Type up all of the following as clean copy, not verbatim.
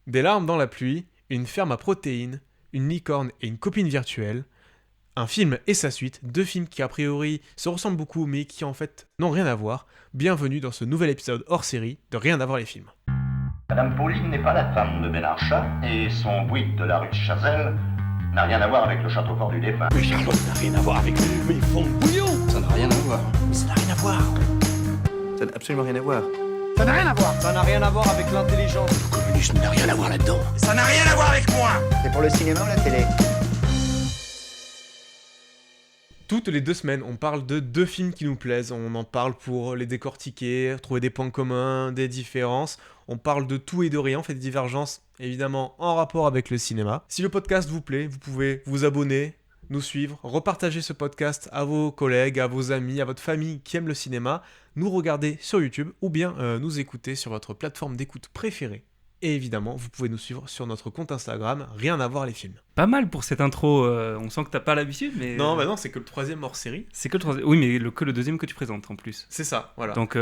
Des larmes dans la pluie, une ferme à protéines, une licorne et une copine virtuelle, un film et sa suite, deux films qui a priori se ressemblent beaucoup mais qui en fait n'ont rien à voir. Bienvenue dans ce nouvel épisode hors série de Rien à voir les films. Madame Pauline n'est pas la femme de Bénarchat et son bouygues de la rue de Chazelle n'a rien à voir avec le château fort du défunt. Mais Charlotte n'a rien à voir avec lui, mais ils font le bouillon. Ça n'a rien à voir. Mais ça n'a rien à voir. Ça n'a absolument rien à voir. Ça n'a rien à voir. Ça n'a rien à voir avec l'intelligence. Le communisme n'a rien à voir là-dedans. Ça n'a rien à voir avec moi. C'est pour le cinéma ou la télé? Toutes les 2 semaines, on parle de 2 films qui nous plaisent, on en parle pour les décortiquer, trouver des points communs, des différences, on parle de tout et de rien, on fait des divergences évidemment en rapport avec le cinéma. Si le podcast vous plaît, vous pouvez vous abonner, nous suivre, repartager ce podcast à vos collègues, à vos amis, à votre famille qui aiment le cinéma, nous regarder sur YouTube ou bien nous écouter sur votre plateforme d'écoute préférée. Et évidemment, vous pouvez nous suivre sur notre compte Instagram, Rien à voir les films. Pas mal pour cette intro, on sent que t'as pas l'habitude, mais... Non, bah non, c'est que le 3e hors série. C'est que le troisième, oui, mais que le deuxième que tu présentes en plus. C'est ça, voilà. Donc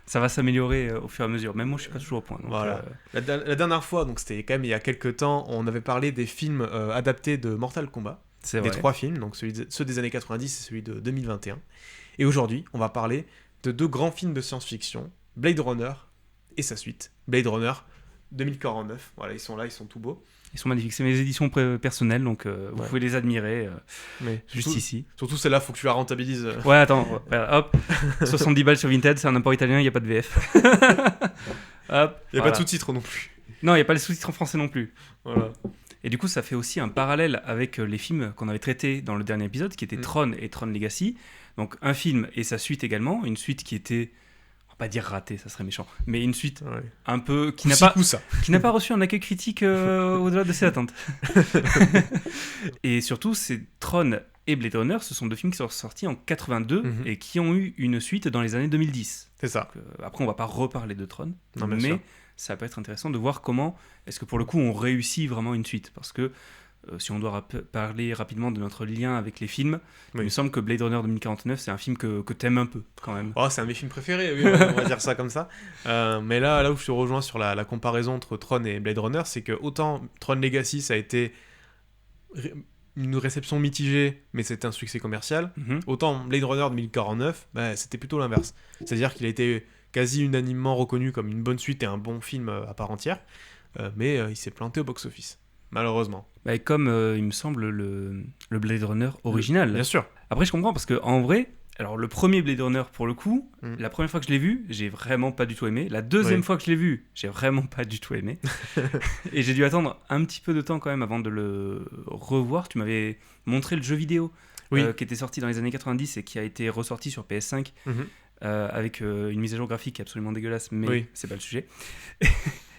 ça va s'améliorer au fur et à mesure, même moi je suis pas toujours au point. Donc, Voilà. La dernière fois, donc c'était quand même il y a quelques temps, on avait parlé des films adaptés de Mortal Kombat. c'est Les vrai. 3 films, donc ceux des années 90 et celui de 2021. Et aujourd'hui, on va parler de 2 grands films de science-fiction, Blade Runner et sa suite, Blade Runner 2049. Voilà, ils sont là, ils sont tout beaux. Ils sont magnifiques, c'est mes éditions personnelles, donc vous Ouais. pouvez les admirer Mais juste surtout, ici. surtout celle-là, faut que tu la rentabilises. Ouais, attends, hop, 70 balles sur Vinted, c'est un import italien, il n'y a pas de VF. Hop, Il n'y a voilà. pas de sous-titres non plus. Non, il n'y a pas les sous-titres en français non plus. Voilà. Et du coup, ça fait aussi un parallèle avec les films qu'on avait traités dans le dernier épisode, qui étaient Tron et Tron Legacy. Donc un film et sa suite également, une suite qui était, on va pas dire ratée, ça serait méchant, mais une suite Ouais. un peu qui Coup-ci, n'a pas reçu un accueil critique au-delà de ses attentes. Et surtout, c'est Tron et Blade Runner, ce sont 2 films qui sont sortis en 82 Mhm. et qui ont eu une suite dans les années 2010. C'est ça. Donc, après, on va pas reparler de Tron, Non, bien mais sûr. ça peut être intéressant de voir comment est-ce que pour le coup on réussit vraiment une suite, parce que si on doit parler rapidement de notre lien avec les films, Oui. il me semble que Blade Runner 2049 c'est un film que t'aimes un peu quand même. Oh, c'est un de mes films préférés, oui, on va dire ça comme ça. Mais là où je te rejoins sur la comparaison entre Tron et Blade Runner, c'est que autant Tron Legacy, ça a été une réception mitigée, mais c'était un succès commercial, Mhm. autant Blade Runner 2049, bah, c'était plutôt l'inverse. C'est-à-dire qu'il a été quasi unanimement reconnu comme une bonne suite et un bon film à part entière, mais il s'est planté au box-office, malheureusement. Bah, et comme il me semble le Blade Runner original. Bien sûr. Après je comprends parce que en vrai, alors le premier Blade Runner pour le coup, Mm. la première fois que je l'ai vu, j'ai vraiment pas du tout aimé. La deuxième Oui. fois que je l'ai vu, j'ai vraiment pas du tout aimé. Et j'ai dû attendre un petit peu de temps quand même avant de le revoir. Tu m'avais montré le jeu vidéo Oui. qui était sorti dans les années 90 et qui a été ressorti sur PS5 Mhm. avec une mise à jour graphique absolument dégueulasse, mais Oui. c'est pas le sujet.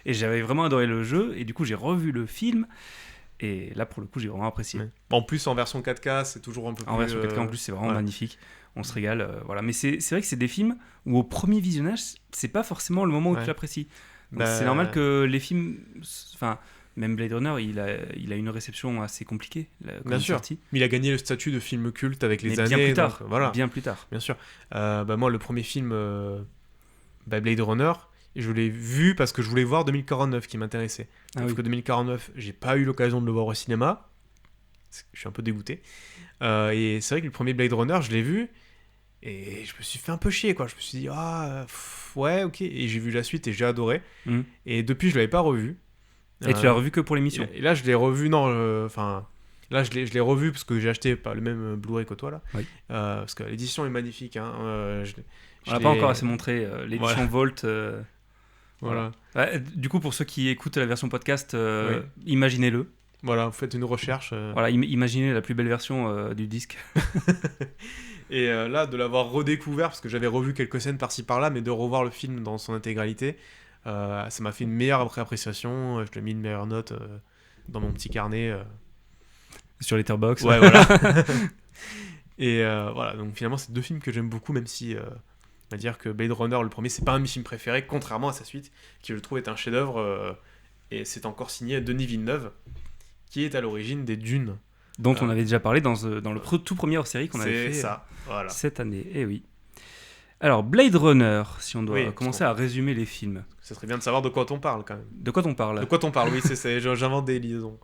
Et j'avais vraiment adoré le jeu et du coup j'ai revu le film et là pour le coup j'ai vraiment apprécié. Ouais. En plus, en version 4K, c'est toujours un peu plus... En version 4K en plus c'est vraiment ouais. magnifique, on se régale, voilà. Mais c'est vrai que c'est des films où au premier visionnage c'est pas forcément le moment où Ouais. tu l'apprécies. Donc Bah, c'est normal que les films, enfin même Blade Runner il a une réception assez compliquée quand Bien il est sûr. sorti. Mais il a gagné le statut de film culte avec les Mais années. bien plus tard, donc, voilà. bien plus tard. Bien sûr. Moi, le premier film, Blade Runner, je l'ai vu parce que je voulais voir 2049 qui m'intéressait. Ah Sauf oui. que 2049, j'ai pas eu l'occasion de le voir au cinéma. Je suis un peu dégoûté. Et c'est vrai que le premier Blade Runner, je l'ai vu et je me suis fait un peu chier, quoi. Je me suis dit, ouais, ok. Et j'ai vu la suite et j'ai adoré. Mhm. Et depuis, je l'avais pas revu. Et tu l'as revu que pour l'émission. Et là, je l'ai revu, là, je l'ai revu parce que j'ai acheté pas le même Blu-ray que toi, là. Oui. Parce que l'édition est magnifique. Hein. On n'a pas encore assez montré l'édition Voilà. Volt. Voilà. Ouais, du coup, pour ceux qui écoutent la version podcast, Oui. imaginez-le. Voilà, vous faites une recherche. Voilà, imaginez la plus belle version du disque. Et là, de l'avoir redécouvert, parce que j'avais revu quelques scènes par-ci par-là, mais de revoir le film dans son intégralité, ça m'a fait une meilleure appréciation. Je lui ai mis une meilleure note dans mon petit carnet. Sur Letterboxd. Ouais, voilà. Et voilà, donc finalement, c'est 2 films que j'aime beaucoup, même si on va dire que Blade Runner, le premier, c'est pas un de mes films préférés, contrairement à sa suite, qui je trouve est un chef-d'œuvre. Et c'est encore signé Denis Villeneuve, qui est à l'origine des Dunes. Dont on avait déjà parlé dans le tout premier hors-série qu'on avait C'est fait ça, voilà. cette année. Eh oui. Alors, Blade Runner, si on doit Oui, commencer à résumer les films. Ce serait bien de savoir de quoi on parle quand même. De quoi on parle? De quoi on parle, oui, j'invente des liaisons.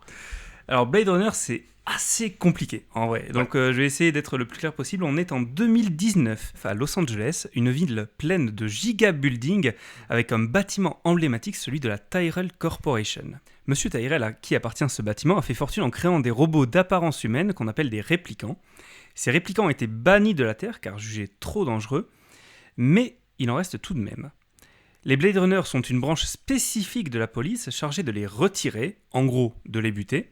Alors, Blade Runner, c'est assez compliqué, en vrai. Donc, je vais essayer d'être le plus clair possible. On est en 2019, à Los Angeles, une ville pleine de giga-buildings, avec un bâtiment emblématique, celui de la Tyrell Corporation. Monsieur Tyrell, à qui appartient ce bâtiment, a fait fortune en créant des robots d'apparence humaine qu'on appelle des réplicants. Ces réplicants ont été bannis de la Terre, car jugés trop dangereux, mais il en reste tout de même. Les Blade Runner sont une branche spécifique de la police chargée de les retirer, en gros de les buter,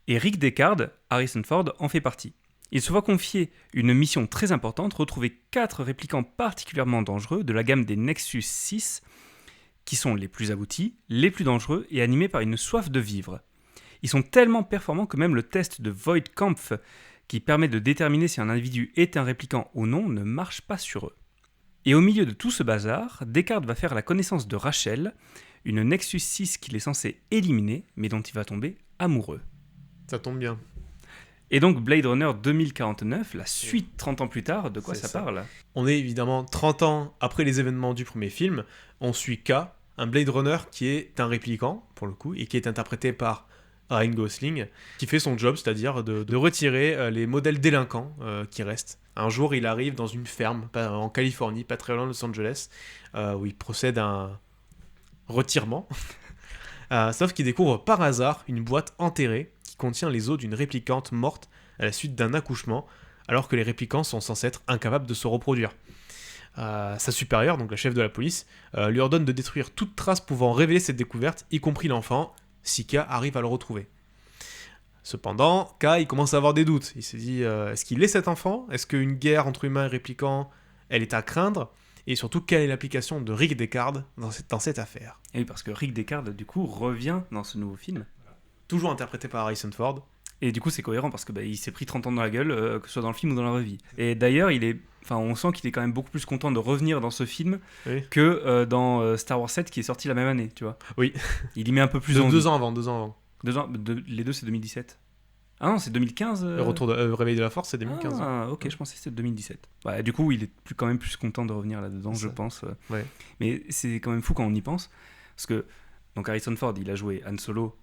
et Rick Deckard, Harrison Ford, en fait partie. Il se voit confier une mission très importante, retrouver 4 réplicants particulièrement dangereux de la gamme des Nexus 6, qui sont les plus aboutis, les plus dangereux et animés par une soif de vivre. Ils sont tellement performants que même le test de Voight-Kampff, qui permet de déterminer si un individu est un réplicant ou non, ne marche pas sur eux. Et au milieu de tout ce bazar, Deckard va faire la connaissance de Rachel, une Nexus 6 qu'il est censé éliminer, mais dont il va tomber amoureux. Ça tombe bien. Et donc Blade Runner 2049, la suite 30 ans plus tard, de quoi C'est ça ça. parle? On est évidemment 30 ans après les événements du premier film. On suit K, un Blade Runner qui est un répliquant, pour le coup, et qui est interprété par Ryan Gosling, qui fait son job, c'est-à-dire de retirer les modèles délinquants qui restent. Un jour, il arrive dans une ferme en Californie, pas très loin de Los Angeles, où il procède à un retirement. Sauf qu'il découvre par hasard une boîte enterrée qui contient les os d'une réplicante morte à la suite d'un accouchement, alors que les réplicants sont censés être incapables de se reproduire. Sa supérieure, donc la chef de la police, lui ordonne de détruire toute trace pouvant révéler cette découverte, y compris l'enfant, si K arrive à le retrouver. Cependant, K, il commence à avoir des doutes. Il se dit, est-ce qu'il est cet enfant? Est-ce qu'une guerre entre humains et réplicants, elle est à craindre? Et surtout, quelle est l'application de Rick Deckard dans cette affaire? Et oui, parce que Rick Deckard, du coup, revient dans ce nouveau film. Toujours interprété par Harrison Ford. Et du coup, c'est cohérent parce que il s'est pris 30 ans dans la gueule, que ce soit dans le film ou dans la vraie vie. Et d'ailleurs, on sent qu'il est quand même beaucoup plus content de revenir dans ce film que dans Star Wars 7 qui est sorti la même année, tu vois. Oui. Il y met un peu plus Deux ans avant. Les deux, c'est 2017. Ah non, c'est 2015. Le retour de Réveil de la Force, c'est 2015. Ah, ok, je pensais que c'était 2017. Ouais, du coup, il est quand même plus content de revenir là-dedans, je pense. Ouais. Mais c'est quand même fou quand on y pense. Parce que donc Harrison Ford, il a joué Han Solo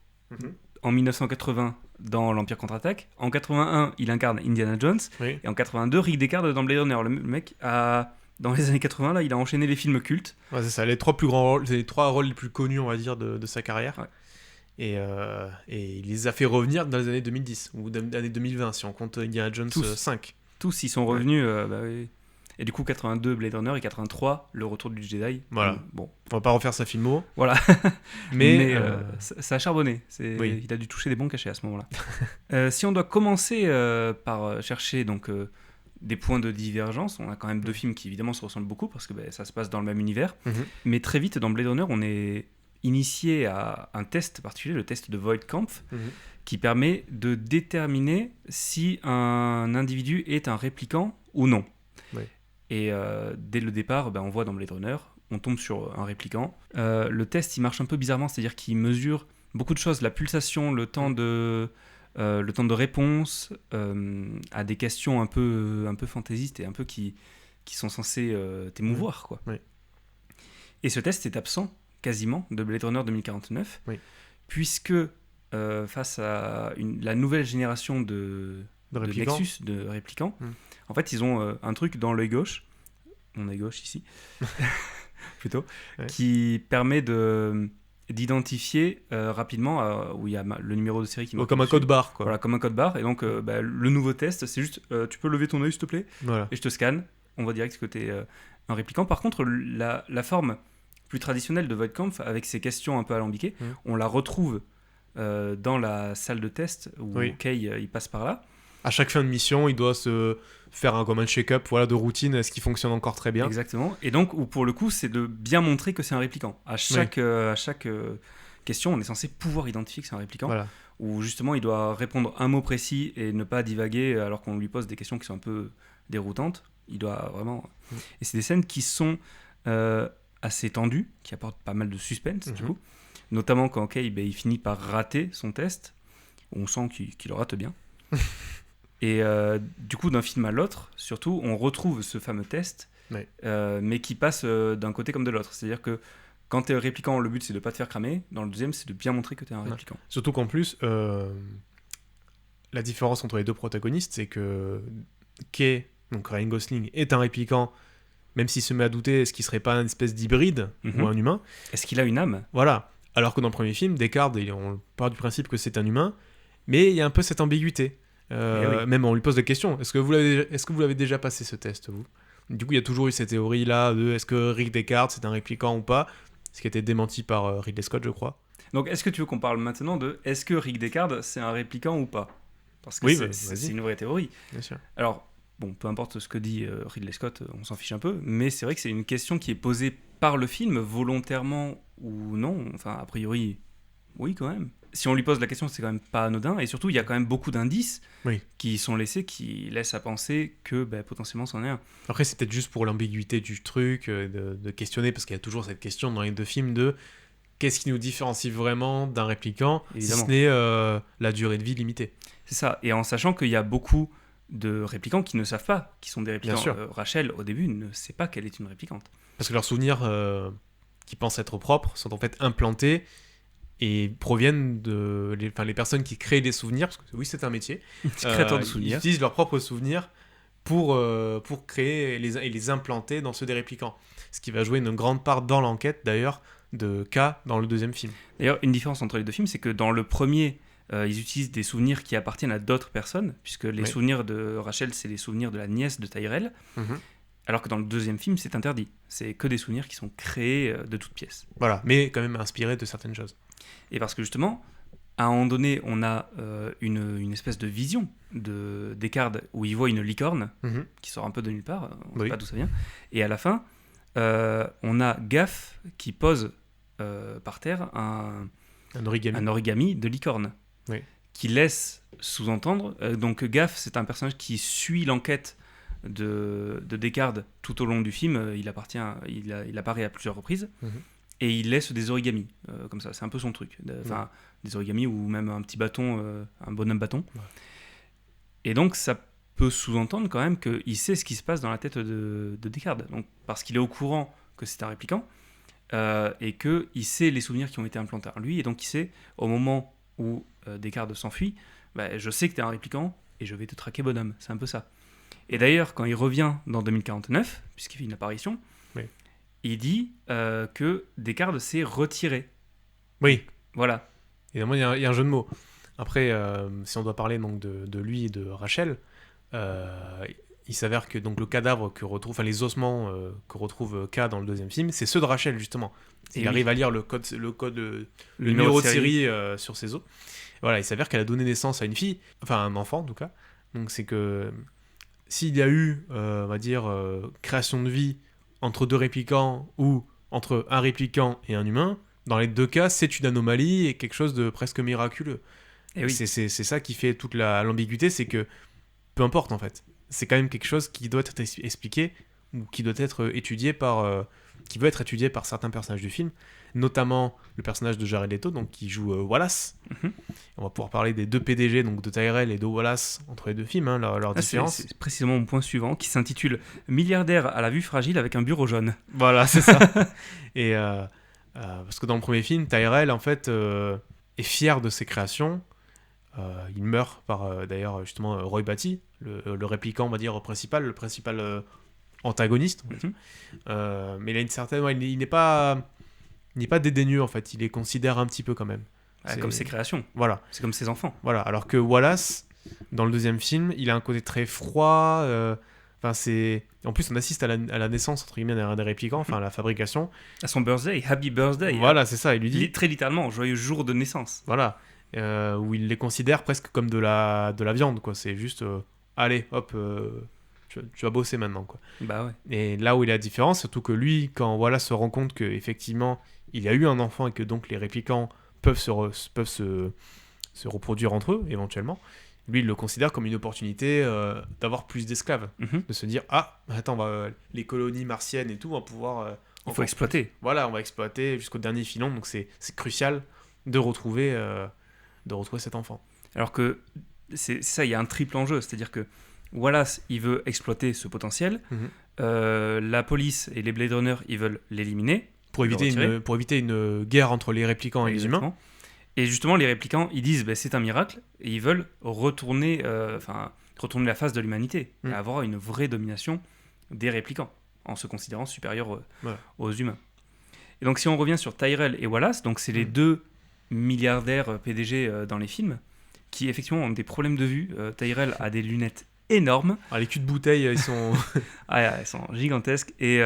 en 1980 dans l'Empire contre-attaque. En 81, il incarne Indiana Jones. Oui. Et en 82, Rick Deckard dans Blade Runner. Le mec dans les années 80, là, il a enchaîné les films cultes. Ouais, c'est ça, les trois plus grands rôles, c'est les 3 rôles les plus connus, on va dire, de sa carrière. Ouais. Et il les a fait revenir dans les années 2010, ou dans les années 2020, si on compte Indiana Jones 5. Tous, ils sont revenus. Oui. Et du coup, 82, Blade Runner, et 83, Le Retour du Jedi. Voilà. Bon. On va pas refaire sa filmo. Voilà. Mais ça a charbonné. Oui. Il a dû toucher des bons cachets à ce moment-là. Si on doit commencer par chercher donc, des points de divergence, on a quand même 2 films qui évidemment se ressemblent beaucoup parce que ça se passe dans le même univers. Mais très vite, dans Blade Runner, on est initié à un test particulier, le test de Voight-Kampff, qui permet de déterminer si un individu est un réplicant ou non. Oui. Et dès le départ, on voit dans Blade Runner, on tombe sur un réplicant. Le test, il marche un peu bizarrement, c'est-à-dire qu'il mesure beaucoup de choses, la pulsation, le temps de réponse à des questions un peu fantaisistes et un peu qui sont censées t'émouvoir, quoi. Oui. Et ce test est absent quasiment de Blade Runner 2049, puisque face à la nouvelle génération de Nexus, de réplicants, en fait ils ont un truc dans l'œil gauche, mon œil gauche ici, plutôt, qui permet d'identifier rapidement où il y a le numéro de série qui marque comme un dessus. code barre, quoi. Voilà, comme un code barre. Et donc le nouveau test, c'est juste tu peux lever ton œil s'il te plaît, et je te scanne, on voit direct que tu es un réplicant. Par contre, la forme plus traditionnelle de Voight-Kampff, avec ses questions un peu alambiquées, on la retrouve dans la salle de test où Kay il passe par là. À chaque fin de mission, il doit se faire comme un check-up de routine, est-ce qu'il fonctionne encore très bien. Exactement. Et donc, où pour le coup, c'est de bien montrer que c'est un réplicant. À chaque question, on est censé pouvoir identifier que c'est un réplicant. Voilà. Où justement, il doit répondre un mot précis et ne pas divaguer alors qu'on lui pose des questions qui sont un peu déroutantes. Il doit vraiment... Et c'est des scènes qui sont assez tendues, qui apportent pas mal de suspense, du coup. Notamment quand Kay, il finit par rater son test. On sent qu'il le rate bien. Et du coup, d'un film à l'autre, surtout, on retrouve ce fameux test Ouais. mais qui passe d'un côté comme de l'autre. C'est-à-dire que quand t'es répliquant, le but c'est de pas te faire cramer. Dans le deuxième, c'est de bien montrer que t'es un Ouais. répliquant. Surtout qu'en plus, la différence entre les deux protagonistes, c'est que Kay, donc Ryan Gosling, est un répliquant, même s'il se met à douter, est-ce qu'il serait pas une espèce d'hybride Mhm. ou un humain? Est-ce qu'il a une âme? Voilà. Alors que dans le premier film, Descartes, on part du principe que c'est un humain, mais il y a un peu cette ambiguïté. oui. Même on lui pose la question, est-ce que vous l'avez déjà passé ce test, vous? Du coup, il y a toujours eu cette théorie-là de est-ce que Rick Descartes, c'est un répliquant ou pas? Ce qui a été démenti par Ridley Scott, je crois. Donc, est-ce que tu veux qu'on parle maintenant de est-ce que Rick Descartes c'est un répliquant ou pas? Parce que Oui, c'est vas-y. une vraie théorie. Bien sûr. Alors, bon, peu importe ce que dit Ridley Scott, on s'en fiche un peu, mais c'est vrai que c'est une question qui est posée par le film, volontairement ou non. Enfin, a priori, oui, quand même. Si on lui pose la question, c'est quand même pas anodin, et surtout, il y a quand même beaucoup d'indices Oui. qui sont laissés, qui laissent à penser que potentiellement c'en est un. Après, c'est peut-être juste pour l'ambiguïté du truc, de questionner, parce qu'il y a toujours cette question dans les deux films de qu'est-ce qui nous différencie vraiment d'un répliquant, Évidemment. si ce n'est la durée de vie limitée. C'est ça, et en sachant qu'il y a beaucoup de répliquants qui ne savent pas qu'ils sont des répliquants. Bien sûr. Rachel, au début, ne sait pas qu'elle est une réplicante. Parce que leurs souvenirs qui pensent être propres sont en fait implantés et proviennent de les personnes qui créent des souvenirs, parce que oui, c'est un métier. Créateur de Ils souvenirs. utilisent leurs propres souvenirs pour créer et les implanter dans ceux des réplicants. Ce qui va jouer une grande part dans l'enquête, d'ailleurs, de K dans le deuxième film. D'ailleurs, une différence entre les deux films, c'est que dans le premier, ils utilisent des souvenirs qui appartiennent à d'autres personnes, puisque les Oui. souvenirs de Rachel, c'est les souvenirs de la nièce de Tyrell, alors que dans le deuxième film, c'est interdit. C'est que des souvenirs qui sont créés de toutes pièces. Voilà, mais quand même inspiré de certaines choses. Et parce que justement, à un moment donné, on a une espèce de vision de Descartes où il voit une licorne qui sort un peu de nulle part, on ne Oui. sait pas d'où ça vient. Et à la fin, on a Gaff qui pose par terre Un origami. un origami de licorne, Oui. qui laisse sous-entendre. Donc Gaff, c'est un personnage qui suit l'enquête de Descartes tout au long du film. Il apparaît à plusieurs reprises. Et il laisse des origamis, comme ça, c'est un peu son truc. Enfin, des origamis ou même un petit bâton, un bonhomme bâton. Ouais. Et donc, ça peut sous-entendre quand même qu'il sait ce qui se passe dans la tête de Descartes. Donc, parce qu'il est au courant que c'est un répliquant, et qu'il sait les souvenirs qui ont été implantés en lui, et donc il sait, au moment où Descartes s'enfuit, je sais que tu es un répliquant, et je vais te traquer bonhomme. C'est un peu ça. Et d'ailleurs, quand il revient dans 2049, puisqu'il fait une apparition, il dit que Descartes s'est retiré. Oui, Voilà. évidemment, il y a un jeu de mots. Après, si on doit parler donc de lui et de Rachel, il s'avère que donc le cadavre que retrouve, enfin les ossements que retrouve K dans le deuxième film, c'est ceux de Rachel justement. Et Il oui. arrive à lire le numéro de série sur ses os. Voilà, il s'avère qu'elle a donné naissance à une fille, enfin un enfant en tout cas. Donc c'est que s'il y a eu, on va dire, création de vie entre deux répliquants ou entre un répliquant et un humain, dans les deux cas, c'est une anomalie et quelque chose de presque miraculeux. Et oui. C'est ça qui fait toute l'ambiguïté, c'est que peu importe en fait. C'est quand même quelque chose qui doit être expliqué ou qui doit être étudié qui veut être étudié par certains personnages du film, notamment le personnage de Jared Leto, donc qui joue Wallace. On va pouvoir parler des deux PDG, donc de Tyrell et de Wallace entre les deux films, hein, leur différence. C'est précisément mon point suivant, qui s'intitule « Milliardaire à la vue fragile avec un bureau jaune Voilà, c'est ça. Et parce que dans le premier film, Tyrell en fait est fier de ses créations. Il meurt par d'ailleurs justement Roy Batty, le répliquant, on va dire le principal antagoniste. On va dire. Mais il a une certaine, il n'est pas dédaigneux en fait. Il les considère un petit peu quand même. ». Comme ses créations, Voilà. c'est comme ses enfants. Voilà. Alors que Wallace, dans le deuxième film, il a un côté très froid. Enfin, en plus, on assiste à la naissance entre guillemets d'un des répliquants, enfin à la fabrication. À son birthday, happy birthday. Voilà, c'est ça. Il lui dit. Très littéralement, joyeux jour de naissance. Voilà. Où il les considère presque comme de la viande, quoi. C'est juste, allez, hop, tu vas bosser maintenant, quoi. Bah ouais. Et là où il y a la différence, surtout que lui, quand Wallace se rend compte qu'effectivement, il y a eu un enfant et que donc les répliquants peuvent se reproduire entre eux, éventuellement, lui, il le considère comme une opportunité d'avoir plus d'esclaves. De se dire, ah, attends, les colonies martiennes et tout, on va pouvoir... Il faut exploiter. Voilà, on va exploiter jusqu'au dernier filon, donc c'est crucial de retrouver cet enfant. Alors que c'est ça, il y a un triple enjeu, c'est-à-dire que Wallace, il veut exploiter ce potentiel. La police et les Blade Runner, ils veulent l'éliminer. Pour éviter une guerre entre les réplicants et les humains. Et justement, les réplicants, ils disent c'est un miracle, et ils veulent retourner la face de l'humanité, et avoir une vraie domination des réplicants, en se considérant supérieurs aux humains. Et donc, si on revient sur Tyrell et Wallace, donc c'est les deux milliardaires PDG dans les films, qui effectivement ont des problèmes de vue. Tyrell a des lunettes énormes. Les culs de bouteille, ils sont... Elles sont gigantesques, et...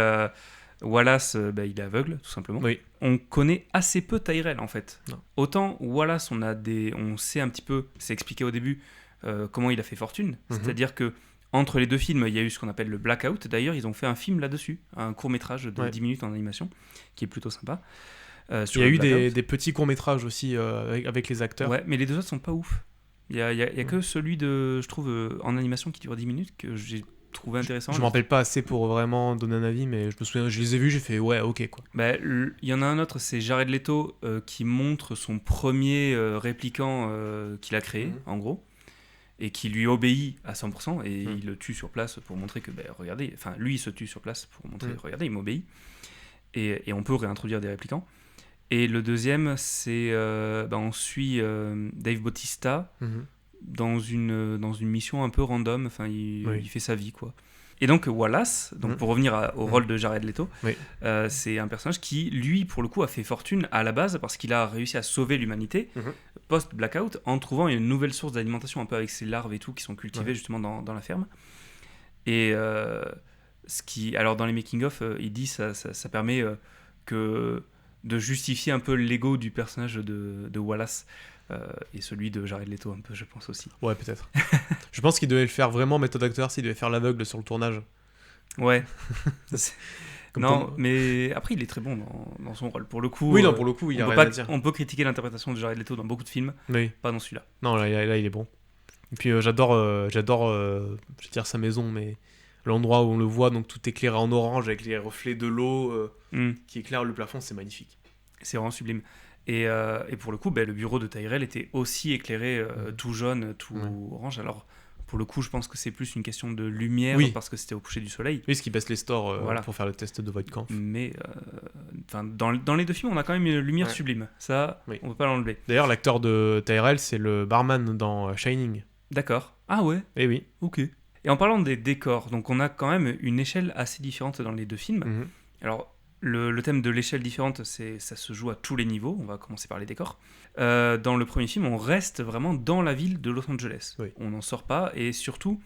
Wallace, il est aveugle, tout simplement. Oui. On connaît assez peu Tyrell, en fait. Non. Autant Wallace, on sait un petit peu, c'est expliqué au début, comment il a fait fortune. C'est-à-dire que entre les deux films, il y a eu ce qu'on appelle le blackout. D'ailleurs, ils ont fait un film là-dessus, un court-métrage de 10 minutes en animation, qui est plutôt sympa. Il y a eu des petits courts-métrages aussi avec les acteurs. Ouais, mais les deux autres sont pas ouf. Il y a que celui je trouve, en animation qui dure 10 minutes, que j'ai trouvé intéressant. Je me rappelle pas assez pour vraiment donner un avis, mais je me souviens, je les ai vus, j'ai fait ouais, ok quoi. Il y en a un autre, c'est Jared Leto qui montre son premier répliquant qu'il a créé, en gros, et qui lui obéit à 100%, et il le tue sur place pour montrer que, regardez, enfin lui il se tue sur place pour montrer, regardez, il m'obéit, et on peut réintroduire des réplicants. Et le deuxième, c'est on suit Dave Bautista. Dans une mission un peu random, enfin il fait sa vie quoi. Et donc Wallace, pour revenir au rôle de Jared Leto, c'est un personnage qui lui pour le coup a fait fortune à la base parce qu'il a réussi à sauver l'humanité post blackout en trouvant une nouvelle source d'alimentation un peu avec ses larves et tout qui sont cultivées justement dans la ferme. Et alors dans les making of il dit ça permet de justifier un peu l'ego du personnage de Wallace. Et celui de Jared Leto un peu, je pense aussi. Ouais, peut-être. Je pense qu'il devait le faire vraiment méthode acteur, s'il devait faire l'aveugle sur le tournage. Ouais. Mais après il est très bon dans son rôle. Pour le coup, oui, non, pour le coup, il y a rien à dire. On peut critiquer l'interprétation de Jared Leto dans beaucoup de films, pas dans celui-là. Non, là il est bon. Et puis j'adore je vais dire sa maison, mais l'endroit où on le voit, donc tout éclairé en orange avec les reflets de l'eau qui éclairent le plafond, c'est magnifique. C'est vraiment sublime. Et pour le coup, le bureau de Tyrell était aussi éclairé tout jaune, tout orange. Alors, pour le coup, je pense que c'est plus une question de lumière parce que c'était au coucher du soleil. Oui, ce qui baisse les stores pour faire le test de Voight-Kampff. Mais dans les deux films, on a quand même une lumière sublime. Ça, on peut pas l'enlever. D'ailleurs, l'acteur de Tyrell, c'est le barman dans Shining. D'accord. Ah ouais. Eh oui. Ok. Et en parlant des décors, donc on a quand même une échelle assez différente dans les deux films. Alors, le thème de l'échelle différente, ça se joue à tous les niveaux. On va commencer par les décors. Dans le premier film, on reste vraiment dans la ville de Los Angeles. Oui. On n'en sort pas. Et surtout,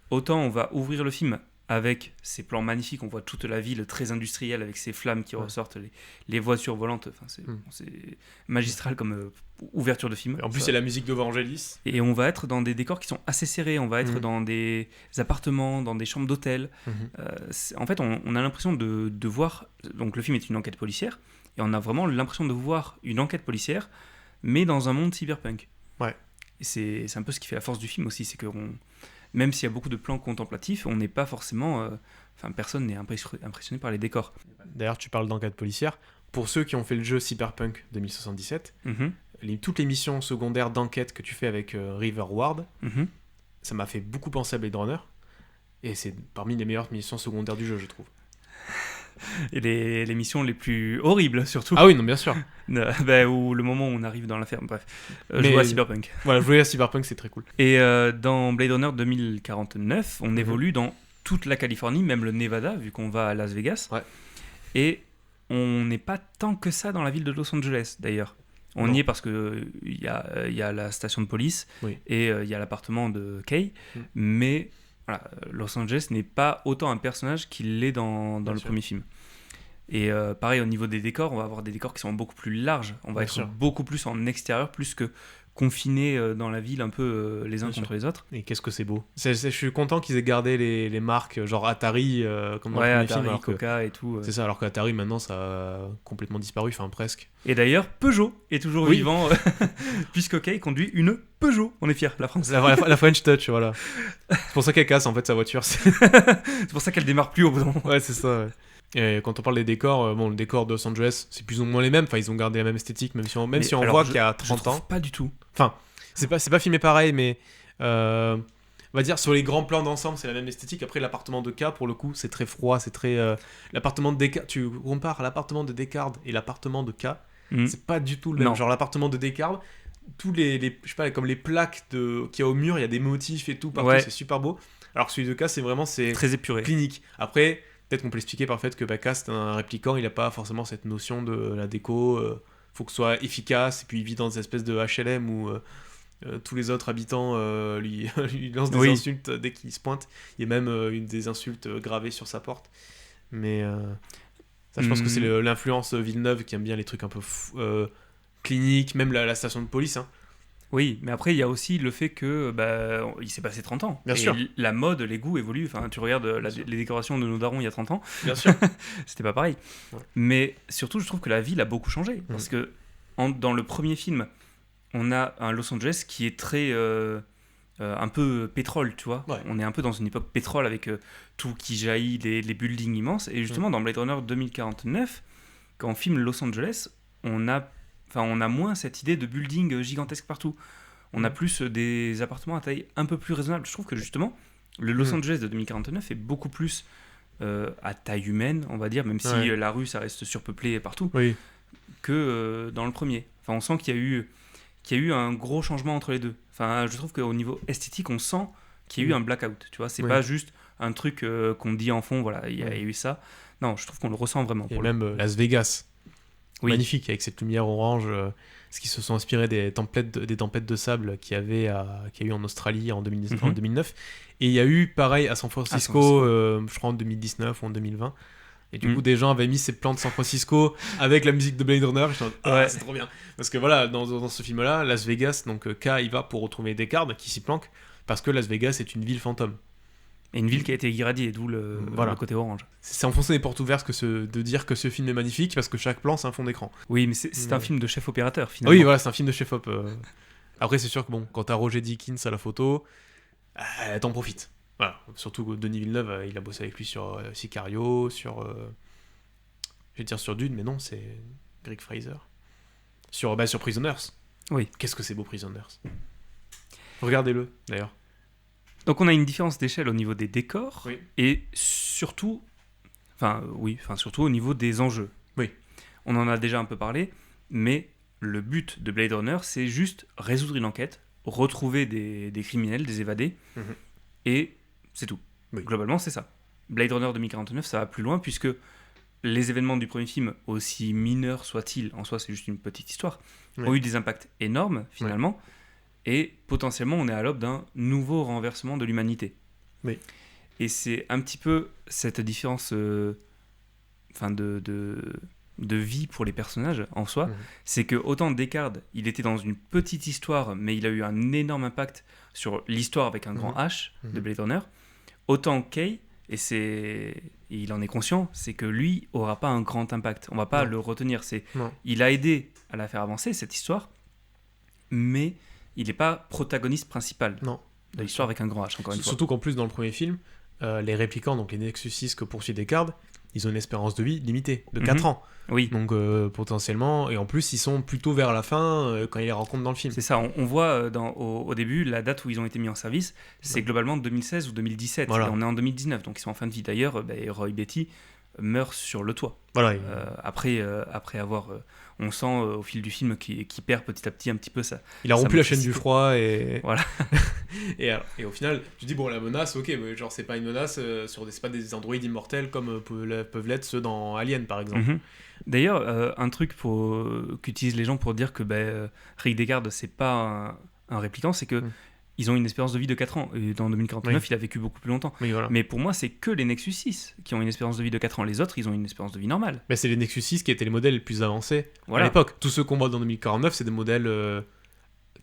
autant on va ouvrir le film avec ces plans magnifiques. On voit toute la ville très industrielle avec ces flammes qui ressortent, les voitures volantes. Enfin, c'est magistral comme ouverture de film. En plus, c'est la musique de Vangelis. Et on va être dans des décors qui sont assez serrés. On va être dans des appartements, dans des chambres d'hôtel. En fait, on a l'impression de voir... Donc, le film est une enquête policière. Et on a vraiment l'impression de voir une enquête policière, mais dans un monde cyberpunk. Ouais. Et c'est un peu ce qui fait la force du film aussi. C'est que même s'il y a beaucoup de plans contemplatifs, on n'est pas forcément... personne n'est impressionné par les décors. D'ailleurs, tu parles d'enquête policière. Pour ceux qui ont fait le jeu Cyberpunk 2077, toutes les missions secondaires d'enquête que tu fais avec River Ward, ça m'a fait beaucoup penser à Blade Runner. Et c'est parmi les meilleures missions secondaires du jeu, je trouve. Et les missions les plus horribles, surtout. Ah oui, non, bien sûr. Ou le moment où on arrive dans la ferme, bref. Jouer à Cyberpunk. Voilà, jouer à Cyberpunk, c'est très cool. Et dans Blade Runner 2049, on évolue dans toute la Californie, même le Nevada, vu qu'on va à Las Vegas. Ouais. Et on n'est pas tant que ça dans la ville de Los Angeles, d'ailleurs. On y est parce qu'il y a la station de police et il y a l'appartement de Kay, mais... Voilà, Los Angeles n'est pas autant un personnage qu'il l'est dans le premier film. Et pareil, au niveau des décors, on va avoir des décors qui sont beaucoup plus larges. On va être beaucoup plus en extérieur, plus que confinés dans la ville, un peu les uns contre les autres. Et qu'est-ce que c'est beau. Je suis content qu'ils aient gardé les marques, genre Atari, comme dans le premier Atari, film. Coca et tout. C'est ça, alors qu'Atari, maintenant, ça a complètement disparu, enfin presque. Et d'ailleurs, Peugeot est toujours vivant, puisque Kay conduit une Peugeot. On est fiers, la France. La French Touch, voilà. C'est pour ça qu'elle casse, en fait, sa voiture. C'est pour ça qu'elle démarre plus au bout d'un moment. Ouais, c'est ça, ouais. Et quand on parle des décors, le décor de Los Angeles, c'est plus ou moins les mêmes. Enfin, ils ont gardé la même esthétique, même si on voit qu'il y a 30 ans. Pas du tout. Enfin, c'est pas filmé pareil, mais on va dire sur les grands plans d'ensemble, c'est la même esthétique. Après, l'appartement de K, pour le coup, c'est très froid, c'est très l'appartement de Descartes. Tu compares l'appartement de Descartes et l'appartement de K, c'est pas du tout le même. Non. Genre l'appartement de Descartes, tous les je sais pas, comme les plaques qu'il y a au mur, il y a des motifs et tout partout, Ouais. c'est super beau. Alors que celui de K, c'est vraiment Très épuré. clinique. Après, peut-être qu'on peut l'expliquer par le fait que K, c'est un répliquant, il a pas forcément cette notion de la déco. Faut que ce soit efficace, et puis il vit dans des espèces de HLM où tous les autres habitants lui lancent des insultes dès qu'il se pointe. Il y a même des insultes gravées sur sa porte. Mais ça, je pense que c'est l'influence Villeneuve qui aime bien les trucs un peu cliniques, même la station de police. Hein. Oui, mais après, il y a aussi le fait que il s'est passé 30 ans. Bien et sûr. La mode, les goûts évoluent. Enfin, tu regardes les décorations de nos darons il y a 30 ans, Bien sûr. c'était pas pareil. Ouais. Mais surtout, je trouve que la ville a beaucoup changé. Parce que dans le premier film, on a un Los Angeles qui est très... un peu pétrole, tu vois. Ouais. On est un peu dans une époque pétrole avec tout qui jaillit, les buildings immenses. Et justement, dans Blade Runner 2049, quand on filme Los Angeles, on a moins cette idée de building gigantesque partout. On a plus des appartements à taille un peu plus raisonnable. Je trouve que justement, le Los Angeles de 2049 est beaucoup plus à taille humaine, on va dire, même si la rue, ça reste surpeuplé partout, Oui. que dans le premier. Enfin, on sent qu'il y a eu un gros changement entre les deux. Enfin, je trouve qu'au niveau esthétique, on sent qu'il y a eu un blackout. Tu vois, c'est pas juste un truc qu'on dit en fond, voilà, il y a eu ça. Non, je trouve qu'on le ressent vraiment. Et même Las Vegas. Oui. Magnifique, avec cette lumière orange. Parce qu'ils se sont inspirés des tempêtes de sable qu'il y a eu en Australie en 2009. Et il y a eu pareil à San Francisco, je crois en 2019 ou en 2020. Et du coup, des gens avaient mis ces plans de San Francisco avec la musique de Blade Runner. Et je me dis, c'est trop bien. Parce que voilà, dans ce film-là, Las Vegas, donc K, il va pour retrouver Descartes qui s'y planque. Parce que Las Vegas est une ville fantôme. Et une ville qui a été irradiée, d'où le côté orange. C'est enfoncer les portes ouvertes de dire que ce film est magnifique parce que chaque plan, c'est un fond d'écran. Oui, mais c'est un film de chef opérateur, finalement. Oui, voilà, c'est un film de chef-op. Après, c'est sûr que bon, quand t'as Roger Deakins à la photo, t'en profites. Voilà. Surtout Denis Villeneuve, il a bossé avec lui sur Sicario, sur... je vais dire sur Dune, mais non, c'est Greg Fraser. Sur Prisoners. Oui. Qu'est-ce que c'est beau, Prisoners. Regardez-le, d'ailleurs. Donc on a une différence d'échelle au niveau des décors, Oui. et surtout... surtout au niveau des enjeux. Oui. On en a déjà un peu parlé, mais le but de Blade Runner, c'est juste résoudre une enquête, retrouver des criminels, des évadés, et c'est tout. Oui. Globalement, c'est ça. Blade Runner 2049, ça va plus loin, puisque les événements du premier film, aussi mineurs soient-ils, en soi c'est juste une petite histoire, ont eu des impacts énormes, finalement, et potentiellement on est à l'aube d'un nouveau renversement de l'humanité. Oui. Et c'est un petit peu cette différence de vie pour les personnages en soi, c'est que autant Descartes, il était dans une petite histoire, mais il a eu un énorme impact sur l'histoire avec un grand H de Blade Runner, autant Kay, et il en est conscient, c'est que lui aura pas un grand impact. On va pas le retenir. Il a aidé à la faire avancer, cette histoire, mais il n'est pas protagoniste principal de l'histoire avec un grand H, encore une fois. Surtout qu'en plus, dans le premier film, les répliquants, donc les Nexus 6 que poursuit Descartes, ils ont une espérance de vie limitée, de 4 ans. Oui. Donc potentiellement, et en plus, ils sont plutôt vers la fin quand ils les rencontrent dans le film. C'est ça, on voit au début, la date où ils ont été mis en service, c'est globalement 2016 ou 2017, et on est en 2019, donc ils sont en fin de vie. D'ailleurs, Roy Betty meurt sur le toit. Voilà. Après avoir... on sent au fil du film qu'il perd petit à petit un petit peu ça. Il a rompu la chaîne du froid et... Voilà. et au final, tu dis, bon, la menace, ok, mais genre, c'est pas une menace c'est pas des androïdes immortels comme peuvent l'être ceux dans Alien, par exemple. D'ailleurs, un truc qu'utilisent les gens pour dire que Rick Deckard, c'est pas un répliquant, c'est que ils ont une espérance de vie de 4 ans. Et dans 2049, il a vécu beaucoup plus longtemps. Oui, voilà. Mais pour moi, c'est que les Nexus 6 qui ont une espérance de vie de 4 ans. Les autres, ils ont une espérance de vie normale. Mais c'est les Nexus 6 qui étaient les modèles les plus avancés à l'époque. Tous ceux qu'on voit dans 2049, c'est des modèles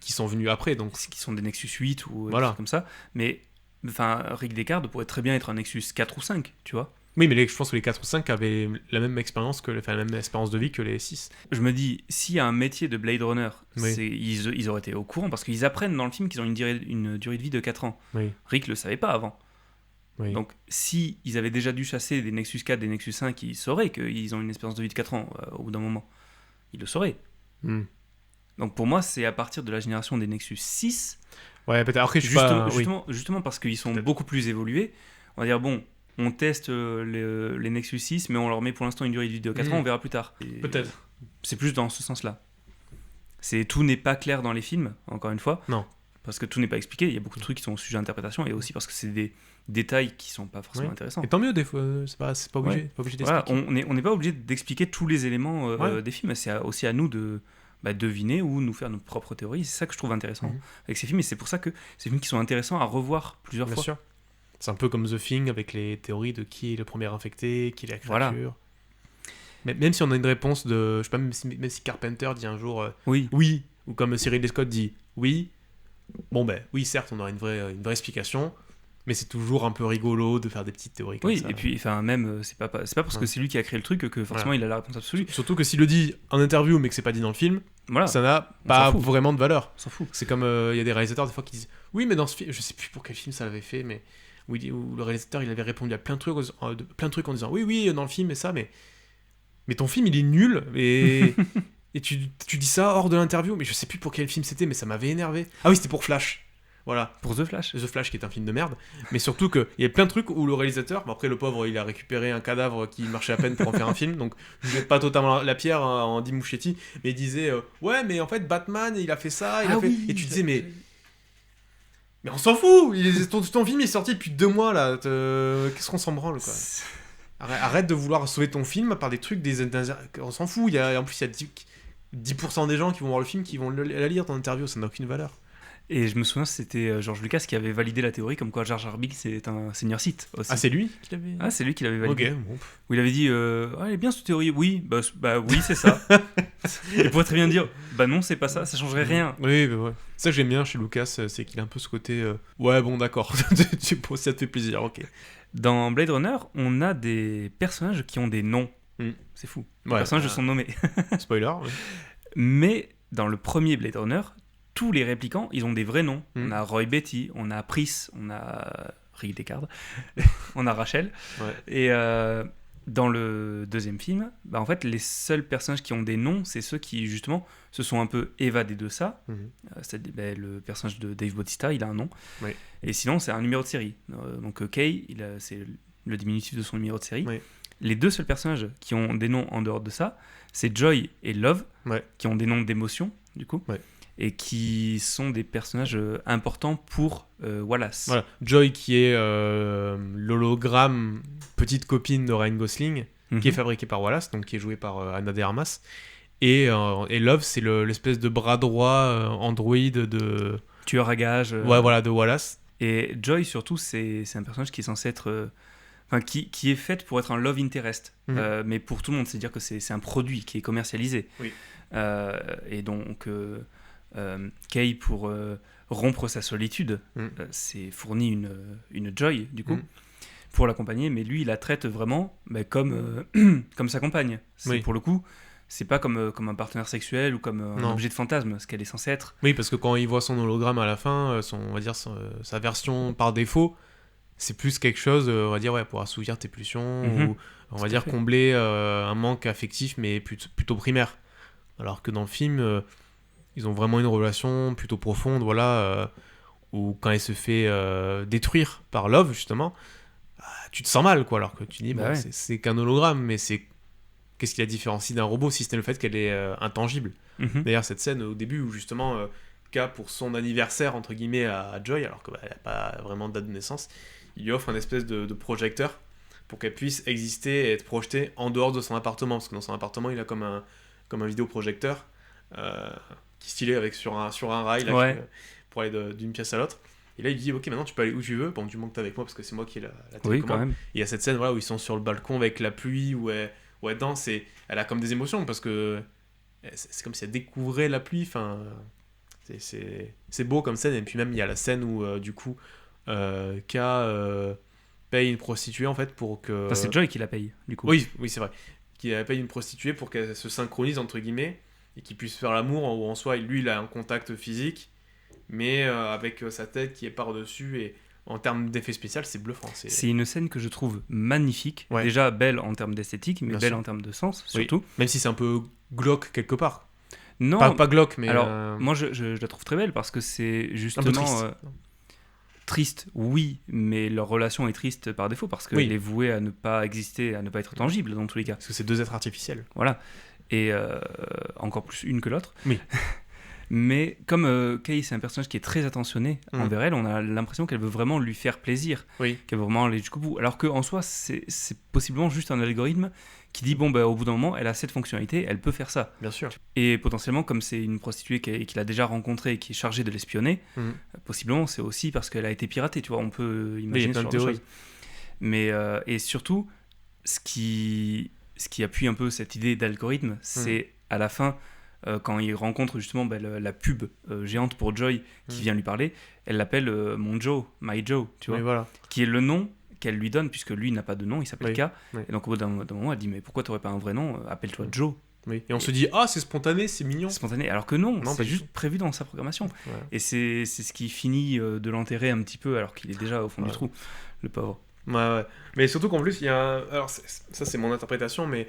qui sont venus après. Donc. Qui sont des Nexus 8 ou des trucs comme ça. Mais Rick Deckard pourrait très bien être un Nexus 4 ou 5, tu vois. Oui, mais je pense que les 4 ou 5 avaient la même expérience la même espérance de vie que les 6. Je me dis, s'il y a un métier de Blade Runner, ils auraient été au courant, parce qu'ils apprennent dans le film qu'ils ont une durée de vie de 4 ans. Oui. Rick le savait pas avant. Oui. Donc, si ils avaient déjà dû chasser des Nexus 4, des Nexus 5, ils sauraient qu'ils ont une espérance de vie de 4 ans au bout d'un moment. Ils le sauraient. Donc, pour moi, c'est à partir de la génération des Nexus 6 Ouais, peut-être. Après, je suis Justement, pas... oui. justement parce qu'ils sont Peut-être. beaucoup plus évolués, on va dire, bon, on teste les Nexus 6, mais on leur met pour l'instant une durée de vie de 4 ans, on verra plus tard. Et Peut-être. c'est plus dans ce sens-là. Tout n'est pas clair dans les films, encore une fois. Non. Parce que tout n'est pas expliqué, il y a beaucoup de trucs qui sont sujets à interprétation, et aussi parce que c'est des détails qui sont pas forcément Oui. intéressants. Et tant mieux, des fois. C'est pas obligé. Ouais. Pas obligé Voilà, d'expliquer. on n'est pas obligé d'expliquer tous les éléments Ouais. des films, c'est aussi à nous de deviner ou nous faire nos propres théories. C'est ça que je trouve intéressant Mhm. avec ces films, et c'est pour ça que ces films qui sont intéressants à revoir plusieurs Bien fois. sûr. C'est un peu comme The Thing avec les théories de qui est le premier infecté, qui est la créature. Voilà. Mais même si on a une réponse de... Je sais pas, même si Carpenter dit un jour Oui, oui, ou comme Cyril Scott dit oui, bon ben oui, certes, on aura une vraie explication, mais c'est toujours un peu rigolo de faire des petites théories comme oui, ça. et puis enfin même c'est pas parce que Ouais. c'est lui qui a créé le truc que forcément il a la réponse absolue. Surtout que s'il le dit en interview, mais que c'est pas dit dans le film, Voilà, ça n'a on pas s'en fout. vraiment de valeur. on s'en fout. C'est comme il y a des réalisateurs des fois qui disent oui, mais dans ce film, je sais plus pour quel film ça l'avait fait, mais où le réalisateur il avait répondu à plein de trucs en disant oui dans le film et ça, mais ton film il est nul et et tu dis ça hors de l'interview, mais je sais plus pour quel film c'était, mais ça m'avait énervé. Ah oui, c'était pour Flash. Voilà, Pour The Flash. The Flash qui est un film de merde, mais surtout qu'il y a plein de trucs où le réalisateur, bon après le pauvre il a récupéré un cadavre qui marchait à peine pour en faire un film, donc je jette pas totalement la pierre hein, en Andy Muschietti, mais il disait ouais mais en fait Batman il a fait ça, il a fait... et tu disais mais on s'en fout, ton film est sorti depuis 2 mois là, qu'est-ce qu'on s'en branle quoi. Arrête de vouloir sauver ton film par des trucs, on s'en fout, en plus il y a 10% des gens qui vont voir le film qui vont la lire ton interview, ça n'a aucune valeur. Et je me souviens, c'était George Lucas qui avait validé la théorie comme quoi Jar Jar Binks c'est un seigneur Sith aussi. Ah c'est lui qui l'avait... Ah, c'est lui qui l'avait validé. Ok, bon. Où il avait dit ah, elle est bien cette théorie. Oui, bah oui, c'est ça. Il pourrait très bien dire bah non, c'est pas ça, ça changerait rien. Oui, bah ouais. Ça que j'aime bien chez Lucas, c'est qu'il a un peu ce côté ouais bon d'accord, ça te fait plaisir, ok. Dans Blade Runner, on a des personnages qui ont des noms. Mm. C'est fou. Les Ouais, personnages sont nommés. spoiler. Ouais. Mais dans le premier Blade Runner, tous les réplicants, ils ont des vrais noms. Mm. On a Roy Betty, on a Pris, on a Rick Deckard, on a Rachel. Ouais. Et dans le deuxième film, en fait, les seuls personnages qui ont des noms, c'est ceux qui, justement, se sont un peu évadés de ça. Mhm. C'est le personnage de Dave Bautista, il a un nom. Oui. Et sinon, c'est un numéro de série. Donc Kay, c'est le diminutif de son numéro de série. Oui. Les deux seuls personnages qui ont des noms en dehors de ça, c'est Joy et Love, Ouais. qui ont des noms d'émotion, du coup. Ouais. Et qui sont des personnages importants pour Wallace. Voilà, Joy qui est l'hologramme petite copine de Ryan Gosling, Mhm. qui est fabriquée par Wallace, donc qui est jouée par Anna de Armas. Et Love, c'est l'espèce de bras droit android de... Tueur à gages. Ouais, voilà, de Wallace. Et Joy, surtout, c'est un personnage qui est censé être... Enfin, qui est fait pour être un love interest. Mhm. Mais pour tout le monde, c'est-à-dire que c'est un produit qui est commercialisé. Oui. Et donc, Kay, pour rompre sa solitude, c'est fourni une Joy, du coup, Mhm. pour l'accompagner. Mais lui, il la traite vraiment comme sa compagne. Oui. Pour le coup, c'est pas comme un partenaire sexuel ou comme un Non. objet de fantasme, ce qu'elle est censée être. Oui, parce que quand il voit son hologramme à la fin, on va dire sa version par défaut, c'est plus quelque chose, on va dire, ouais, pour assouvir tes pulsions, Mhm. ou on va Tout à dire fait. combler un manque affectif, mais plutôt primaire. Alors que dans le film, ils ont vraiment une relation plutôt profonde, voilà, où quand elle se fait détruire par Love, justement, tu te sens mal, quoi, alors que tu dis, Bah bon, ouais. c'est qu'un hologramme, mais qu'est-ce qui la différencie d'un robot, si ce n'est le fait qu'elle est intangible. Mhm. D'ailleurs, cette scène au début où justement K, pour son anniversaire entre guillemets à Joy, alors qu'elle n'a pas vraiment de date de naissance, il lui offre un espèce de projecteur pour qu'elle puisse exister et être projetée en dehors de son appartement, parce que dans son appartement il a comme un vidéoprojecteur qui est stylé avec sur un rail là, Ouais. pour aller d'une pièce à l'autre. Et là il dit ok, maintenant tu peux aller où tu veux, bon du moment que t'es avec moi parce que c'est moi qui ai la Oui, télécommande. quand même. Et il y a cette scène voilà, où ils sont sur le balcon avec la pluie, où elle danse et elle a comme des émotions parce que c'est comme si elle découvrait la pluie. Enfin, c'est beau comme scène. Et puis même il y a la scène où du coup K paye une prostituée en fait pour que... Enfin, c'est Joy qui la paye, du coup. Oui, c'est vrai. Qui paye une prostituée pour qu'elle se synchronise entre guillemets et qu'ils puissent faire l'amour où en soi lui il a un contact physique mais avec sa tête qui est par-dessus et en termes d'effet spécial c'est bluffant. C'est une scène que je trouve magnifique. Ouais. Déjà belle en termes d'esthétique, mais Bien belle sûr. en termes de sens, Oui. surtout. Même si c'est un peu glauque quelque part. Non, Pas glauque, mais... alors moi je la trouve très belle parce que c'est un peu justement triste. triste, oui, mais leur relation est triste par défaut parce qu'elle Oui. est vouée à ne pas exister, à ne pas être tangible dans tous les cas. Parce que c'est 2 êtres artificiels. Voilà. Et encore plus une que l'autre. Oui. Mais comme Kay, c'est un personnage qui est très attentionné envers elle, on a l'impression qu'elle veut vraiment lui faire plaisir, Oui. qu'elle veut vraiment aller jusqu'au bout. Alors qu'en soi, c'est possiblement juste un algorithme qui dit, bon, bah, au bout d'un moment, elle a cette fonctionnalité, elle peut faire ça. Bien sûr. Et potentiellement, comme c'est une prostituée qu'il a déjà rencontrée et qui est chargée de l'espionner, possiblement, c'est aussi parce qu'elle a été piratée, tu vois, on peut imaginer ce genre de choses. Mais, et surtout, ce qui appuie un peu cette idée d'algorithme, c'est à la fin... quand il rencontre justement la pub géante pour Joy qui vient lui parler, elle l'appelle mon Joe, my Joe, tu vois, Oui, voilà. qui est le nom qu'elle lui donne puisque lui n'a pas de nom, il s'appelle K. Oui. Et donc au bout d'un moment, elle dit mais pourquoi t'aurais pas un vrai nom, appelle-toi Joe. Oui. Et on se dit, ah, c'est spontané, c'est mignon. C'est spontané, alors que non, pas c'est du juste tout. prévu dans sa programmation. Ouais. Et c'est ce qui finit de l'enterrer un petit peu alors qu'il est déjà au fond du trou, le pauvre. Ouais. Mais surtout qu'en plus, il y a... Alors, ça, c'est mon interprétation, mais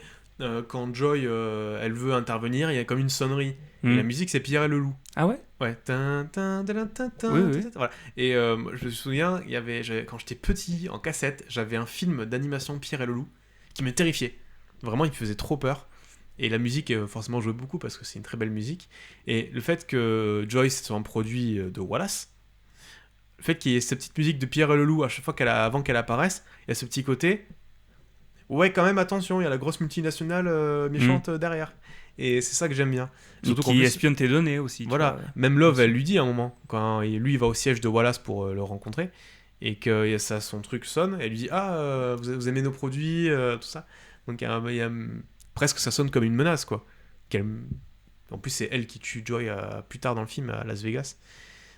quand Joy, elle veut intervenir, il y a comme une sonnerie. Et la musique, c'est Pierre et le Loup. Ah ouais. Ouais. Oui. Voilà. Et je me souviens, quand j'étais petit, en cassette, j'avais un film d'animation Pierre et le Loup qui me terrifiait. Vraiment, il me faisait trop peur. Et la musique, forcément, jouait beaucoup parce que c'est une très belle musique. Et le fait que Joyce soit un produit de Wallace, le fait qu'il y ait cette petite musique de Pierre et le Loup à chaque fois avant qu'elle apparaisse, il y a ce petit côté. Ouais, quand même, attention, il y a la grosse multinationale méchante derrière. Et c'est ça que j'aime bien. Surtout qui espionne tes données aussi. Voilà, même Love, elle lui dit à un moment, quand lui il va au siège de Wallace pour le rencontrer, et que son truc sonne, elle lui dit ah, vous aimez nos produits, tout ça. Donc presque ça sonne comme une menace, quoi. En plus, c'est elle qui tue Joy plus tard dans le film à Las Vegas.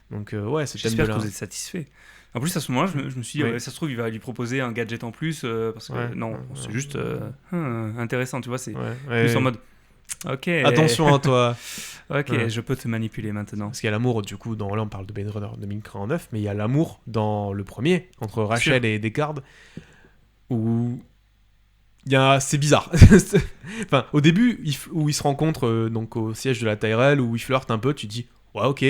Donc ouais, c'est j'espère que vous êtes satisfait. En plus, à ce moment-là, je me suis dit, Oui. ça se trouve, il va lui proposer un gadget en plus, parce que non, c'est juste intéressant, tu vois, c'est plus en mode, ok. Attention à toi. Ok, je peux te manipuler maintenant. Parce qu'il y a l'amour, du coup, là on parle de Blade Runner 2049, mais il y a l'amour dans le premier, entre Rachel et Deckard, où c'est bizarre. Enfin, au début, où ils se rencontrent donc au siège de la Tyrell, où ils flirtent un peu, tu dis, ouais, ok.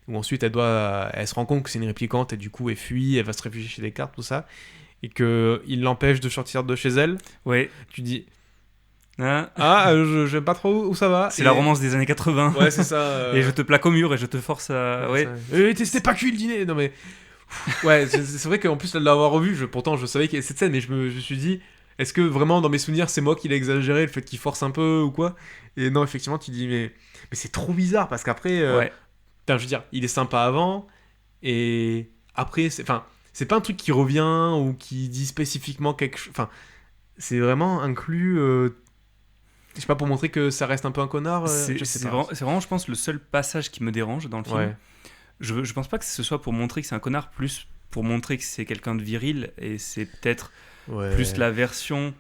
Où ensuite elle se rend compte que c'est une réplicante et du coup elle fuit, elle va se réfugier chez Deckard, tout ça, et qu'il l'empêche de sortir de chez elle. Ouais. Tu dis, hein, je sais pas trop où ça va. c'est la romance des années 80. Ouais, c'est ça. Et je te plaque au mur et je te force à. Ouais. C'était pas cuit le dîner. Non mais. Ouais, c'est vrai qu'en plus de l'avoir revu, pourtant je savais qu'il y avait cette scène, mais je me suis dit, est-ce que vraiment dans mes souvenirs c'est moi qui l'ai exagéré, le fait qu'il force un peu ou quoi? Et non, effectivement, tu dis, mais c'est trop bizarre parce qu'après. Ouais. Je veux dire, il est sympa avant, et après, c'est pas un truc qui revient ou qui dit spécifiquement quelque chose. Enfin, c'est vraiment inclus. Je sais pas, pour montrer que ça reste un peu un connard. C'est vraiment, je pense, le seul passage qui me dérange dans le film. Ouais. Je pense pas que ce soit pour montrer que c'est un connard, plus pour montrer que c'est quelqu'un de viril, et c'est peut-être plus la version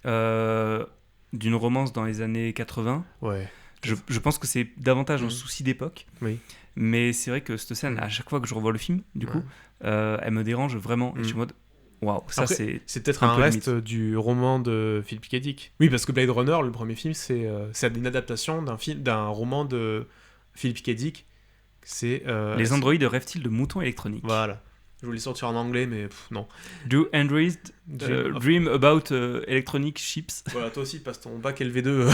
d'une romance dans les années 80. Ouais. Je pense que c'est davantage un souci d'époque. Oui. Mais c'est vrai que cette scène, à chaque fois que je revois le film, du coup, elle me dérange vraiment. Et je suis en mode, waouh, ça Après, c'est peut-être un un peu reste du roman de Philip K. Dick. Oui, parce que Blade Runner, le premier film, c'est une adaptation d'un roman de Philip K. Dick. C'est les androïdes rêvent-ils de moutons électroniques? Voilà. Je voulais sortir en anglais, mais non. Do androids dream about electronic ships? Voilà, toi aussi, passe ton bac LV2.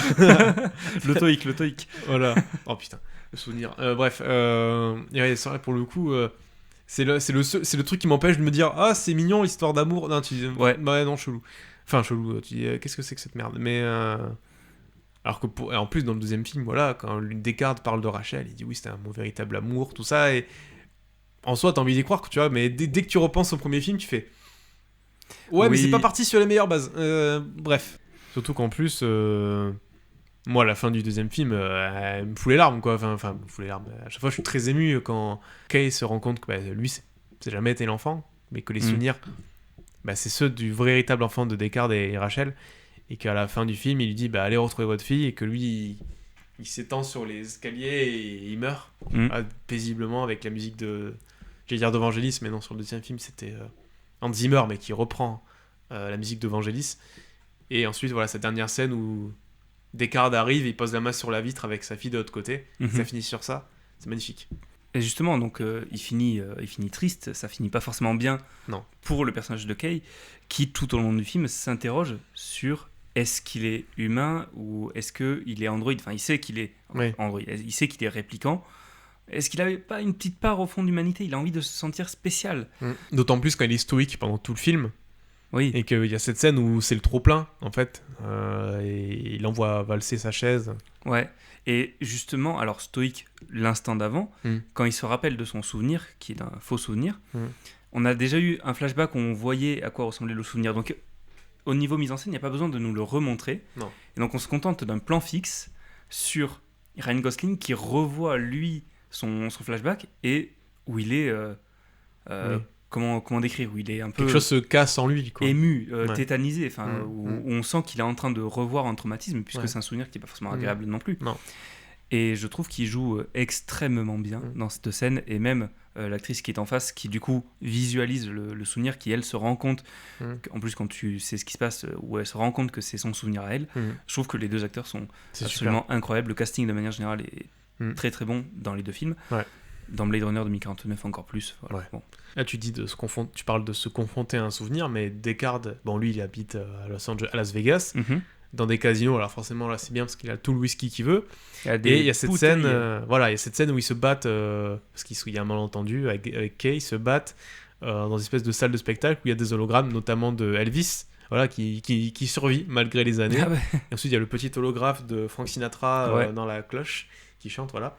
Le TOEIC. Voilà. Oh putain, le souvenir. Bref, ouais, c'est vrai, pour le coup, c'est le truc qui m'empêche de me dire, ah, c'est mignon, l'histoire d'amour. Non, tu dis, ouais, non, chelou. Enfin, chelou, tu dis, qu'est-ce que c'est que cette merde? Mais, alors que, en plus, dans le deuxième film, voilà, quand Deckard parle de Rachel, il dit, oui, c'était un véritable amour, tout ça, et en soi, t'as envie d'y croire, tu vois, mais dès que tu repenses au premier film, tu fais, ouais, mais c'est pas parti sur les meilleures bases. Bref. Surtout qu'en plus, moi, à la fin du deuxième film, elle me fout les larmes, quoi. Enfin, me fout les larmes. À chaque fois, je suis très ému quand Kay se rend compte que lui, c'est jamais été l'enfant, mais que les souvenirs, c'est ceux du véritable enfant de Deckard et Rachel, et qu'à la fin du film, il lui dit, allez retrouver votre fille, et que lui, il s'étend sur les escaliers et il meurt paisiblement avec la musique de... J'allais dire d'Evangelis, mais non, sur le deuxième film, c'était Hans Zimmer, mais qui reprend la musique d'Evangelis. Et ensuite, voilà, cette dernière scène où Descartes arrive, il pose la main sur la vitre avec sa fille de l'autre côté. Ça finit sur ça. C'est magnifique. Et justement, donc, il finit triste, ça finit pas forcément bien Non. pour le personnage de Kay, qui tout au long du film s'interroge sur est-ce qu'il est humain ou est-ce qu'il est androïde. Enfin, il sait qu'il est androïde, il sait qu'il est répliquant. Est-ce qu'il n'avait pas une petite part au fond d'humanité ? Il a envie de se sentir spécial. D'autant plus quand il est stoïque pendant tout le film. Oui. Et qu'il y a cette scène où c'est le trop-plein, en fait. Et il envoie valser sa chaise. Ouais. Et justement, alors stoïque, l'instant d'avant, quand il se rappelle de son souvenir, qui est un faux souvenir, on a déjà eu un flashback où on voyait à quoi ressemblait le souvenir. Donc, au niveau mise en scène, il n'y a pas besoin de nous le remontrer. Non. Et donc, on se contente d'un plan fixe sur Ryan Gosling qui revoit, lui, son flashback et où il est... Comment décrire, où il est un peu quelque chose se casse en lui, quoi. ému, tétanisé, où on sent qu'il est en train de revoir un traumatisme, puisque Ouais. c'est un souvenir qui n'est pas forcément agréable non plus. Non. Et je trouve qu'il joue extrêmement bien dans cette scène, et même l'actrice qui est en face, qui du coup visualise le souvenir, qui elle se rend compte, en plus quand tu sais ce qui se passe, où elle se rend compte que c'est son souvenir à elle, je trouve que les deux acteurs sont C'est absolument incroyables. Le casting de manière générale est très très bon dans les deux films. Ouais. Dans Blade Runner 2049 encore plus. Voilà. Ouais. Bon. Là, tu parles de se confronter à un souvenir, mais Descartes, bon, lui, il habite à Las Vegas, dans des casinos. Alors forcément, là, c'est bien parce qu'il a tout le whisky qu'il veut. Et il y a cette scène, il y a cette scène où ils se battent, parce qu'il y a un malentendu avec Kay, ils se battent dans une espèce de salle de spectacle où il y a des hologrammes, notamment de Elvis. Voilà, qui survit malgré les années. Ah ouais. Et ensuite, il y a le petit holographe de Frank Sinatra dans la cloche qui chante, voilà.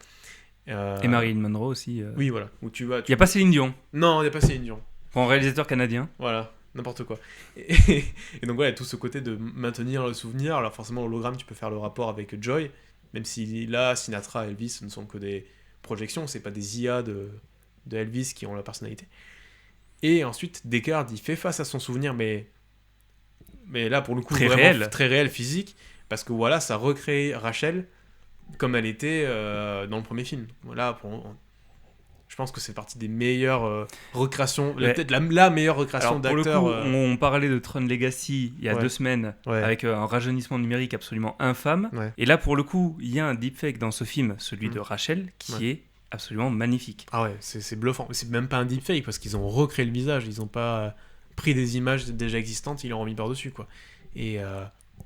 Et Marilyn Monroe aussi. Oui, voilà. Où tu vas. Il n'y a pas Céline Dion, Non, il n'y a pas Céline Dion. pour un réalisateur canadien. Voilà, n'importe quoi. Et donc, voilà, il y a tout ce côté de maintenir le souvenir. Alors, forcément, l'hologramme, tu peux faire le rapport avec Joy, même si là, Sinatra et Elvis, ce ne sont que des projections, c'est pas des IA de Elvis qui ont la personnalité. Et ensuite, Descartes, il fait face à son souvenir, mais là, pour le coup, Très vraiment réel. très réel, physique, parce que voilà, ça recrée Rachel comme elle était dans le premier film. Voilà, je pense que c'est partie des meilleures recréations, Ouais. peut-être la meilleure recréation Alors pour le d'acteur. coup, on parlait de Tron Legacy il y a 2 semaines, Ouais. avec un rajeunissement numérique absolument infâme. Ouais. Et là, pour le coup, il y a un deepfake dans ce film, celui de Rachel, qui est absolument magnifique. Ah ouais, c'est bluffant. C'est même pas un deepfake, parce qu'ils ont recréé le visage, ils ont pas pris des images déjà existantes, ils l'ont remis par-dessus, quoi. Et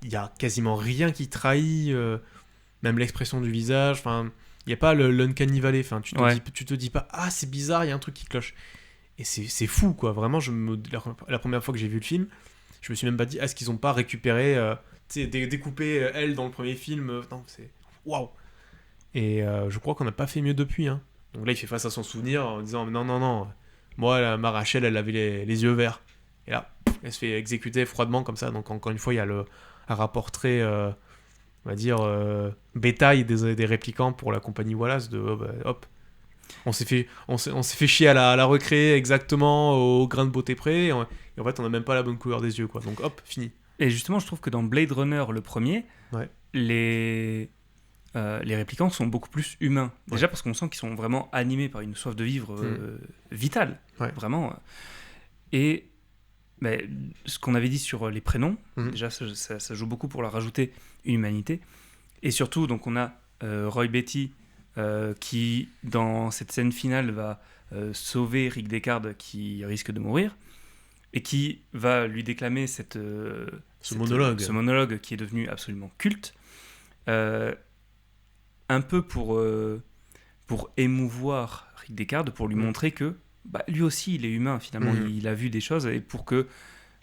il y a quasiment rien qui trahit, même l'expression du visage, enfin... Il n'y a pas l'uncanny valley, enfin, tu te dis pas « Ah, c'est bizarre, il y a un truc qui cloche ». Et c'est fou, quoi. Vraiment, la première fois que j'ai vu le film, je me suis même pas dit « Est-ce qu'ils n'ont pas récupéré, découpé elle dans le premier film ?» Non, c'est... Waouh. Et je crois qu'on n'a pas fait mieux depuis. Hein. Donc là, il fait face à son souvenir en disant « Non, moi, ma Rachel, elle avait les yeux verts. » Et là, elle se fait exécuter froidement comme ça. Donc encore une fois, il y a un rapport très... on va dire, bétail des réplicants pour la compagnie Wallace, hop, on s'est fait chier à la recréer exactement au grain de beauté près, et en fait, on n'a même pas la bonne couleur des yeux, quoi. Donc hop, fini. Et justement, je trouve que dans Blade Runner, le premier, les réplicants sont beaucoup plus humains. Déjà parce qu'on sent qu'ils sont vraiment animés par une soif de vivre vitale, vraiment. Et ce qu'on avait dit sur les prénoms, déjà ça joue beaucoup pour leur rajouter une humanité. Et surtout, donc on a Roy Beatty qui, dans cette scène finale, va sauver Rick Descartes qui risque de mourir et qui va lui déclamer ce monologue qui est devenu absolument culte, un peu pour émouvoir Rick Descartes, pour lui montrer que lui aussi il est humain finalement, il a vu des choses, et pour que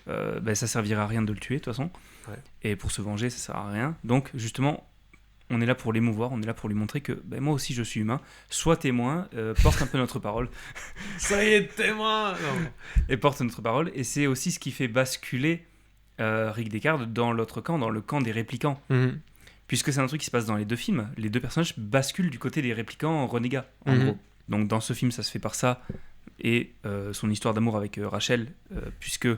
ça servirait à rien de le tuer de toute façon, et pour se venger ça sert à rien. Donc justement on est là pour l'émouvoir, on est là pour lui montrer que moi aussi je suis humain, sois témoin, porte un peu notre parole. Ça y est, témoin. Et porte notre parole, et c'est aussi ce qui fait basculer Rick Descartes dans l'autre camp, dans le camp des réplicants. Puisque c'est un truc qui se passe dans les deux films, les deux personnages basculent du côté des réplicants renégats, en gros. Donc dans ce film ça se fait par ça, et son histoire d'amour avec Rachel, puisque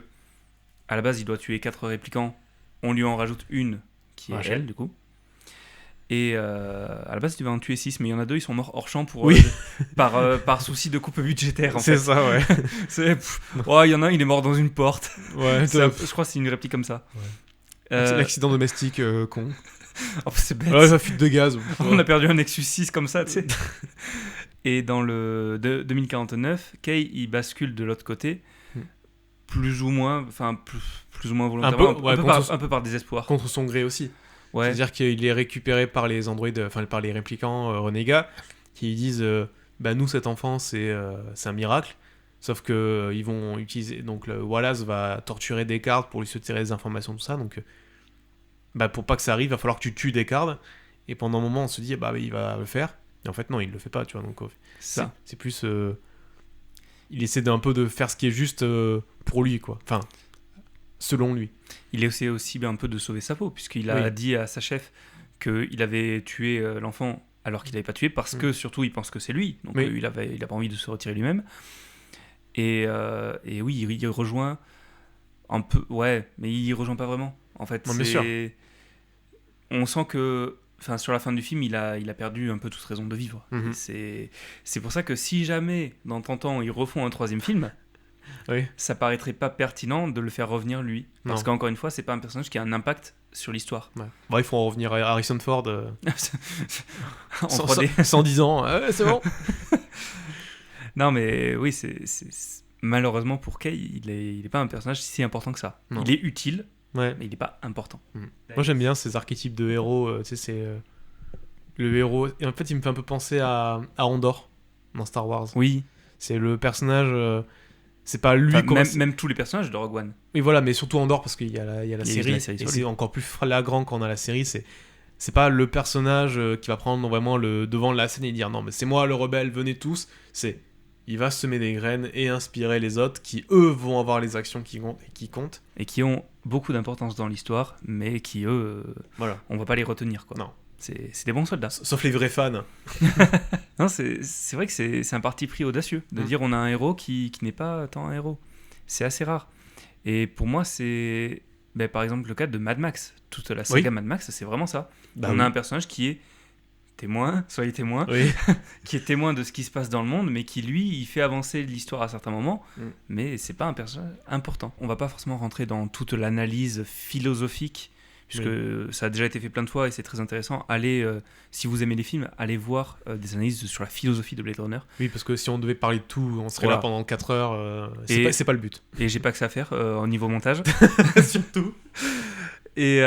à la base il doit tuer 4 réplicants, on lui en rajoute une qui est Rachel, elle du coup, et à la base il devait en tuer 6, mais il y en a 2, ils sont morts hors champ pour, par souci de coupe budgétaire en fait. C'est ça, ouais. Il y en a un, il est mort dans une porte. Ouais, je crois que c'est une réplique comme ça. L'accident domestique con. Oh, c'est bête. Ouais, ça fuite de gaz. On a perdu un Nexus 6 comme ça, tu sais. Et dans le 2049, Kay, il bascule de l'autre côté, plus ou moins volontairement, un peu par désespoir. Contre son gré aussi. Ouais. C'est-à-dire qu'il est récupéré par les androïdes, enfin par les réplicants renégats, qui disent nous, cet enfant, c'est un miracle. Sauf que ils vont utiliser. Donc Wallace va torturer Descartes pour lui soutirer des informations, tout ça. Donc pour pas que ça arrive, il va falloir que tu tues Descartes. Et pendant un moment, on se dit il va le faire. Et en fait, non, il le fait pas, tu vois. Donc c'est plus. Il essaie d'un peu de faire ce qui est juste pour lui, quoi. Enfin, selon lui. Il essaie aussi un peu de sauver sa peau, puisqu'il a dit à sa chef qu'il avait tué l'enfant alors qu'il n'avait pas tué, parce que surtout il pense que c'est lui. Donc il a pas envie de se retirer lui-même. Et oui, il rejoint un peu. Ouais, mais il rejoint pas vraiment. En fait, non, bien sûr. On sent que. Enfin, sur la fin du film, il a perdu un peu toute raison de vivre. C'est pour ça que si jamais, dans 30 ans, ils refont un 3e film, ça paraîtrait pas pertinent de le faire revenir lui. Parce qu'encore une fois, c'est pas un personnage qui a un impact sur l'histoire. Ouais. Bon, il faut en revenir à Harrison Ford. En 3D. 110 ans, c'est bon. Non, mais oui, malheureusement pour Kay, il est pas un personnage si important que ça. Non. Il est utile. Ouais. Mais il n'est pas important. Moi j'aime bien ces archétypes de héros, tu sais, c'est le héros, et en fait il me fait un peu penser à Andor dans Star Wars. Oui. C'est le personnage, c'est pas lui même tous les personnages de Rogue One. Oui voilà, mais surtout Andor parce qu'il y a la série, et c'est encore plus flagrant quand on a la série, c'est pas le personnage qui va prendre vraiment le devant de la scène et dire non mais c'est moi le rebelle, venez tous, il va semer des graines et inspirer les autres qui, eux, vont avoir les actions qui comptent. Et qui ont beaucoup d'importance dans l'histoire, mais qui, eux, on va pas les retenir, quoi. Non. C'est des bons soldats. Sauf les vrais fans. Non, c'est vrai que c'est un parti pris audacieux, de dire on a un héros qui n'est pas tant un héros. C'est assez rare. Et pour moi, c'est par exemple le cas de Mad Max. Toute la saga Mad Max, c'est vraiment ça. On a un personnage qui est soyez témoin, qui est témoin de ce qui se passe dans le monde, mais qui lui, il fait avancer l'histoire à certains moments, mais c'est pas un personnage important. On va pas forcément rentrer dans toute l'analyse philosophique, puisque ça a déjà été fait plein de fois et c'est très intéressant. Allez, si vous aimez les films, allez voir des analyses sur la philosophie de Blade Runner. Oui, parce que si on devait parler de tout, on serait là pendant 4 heures, c'est pas le but. Et j'ai pas que ça à faire au niveau montage. Surtout. Et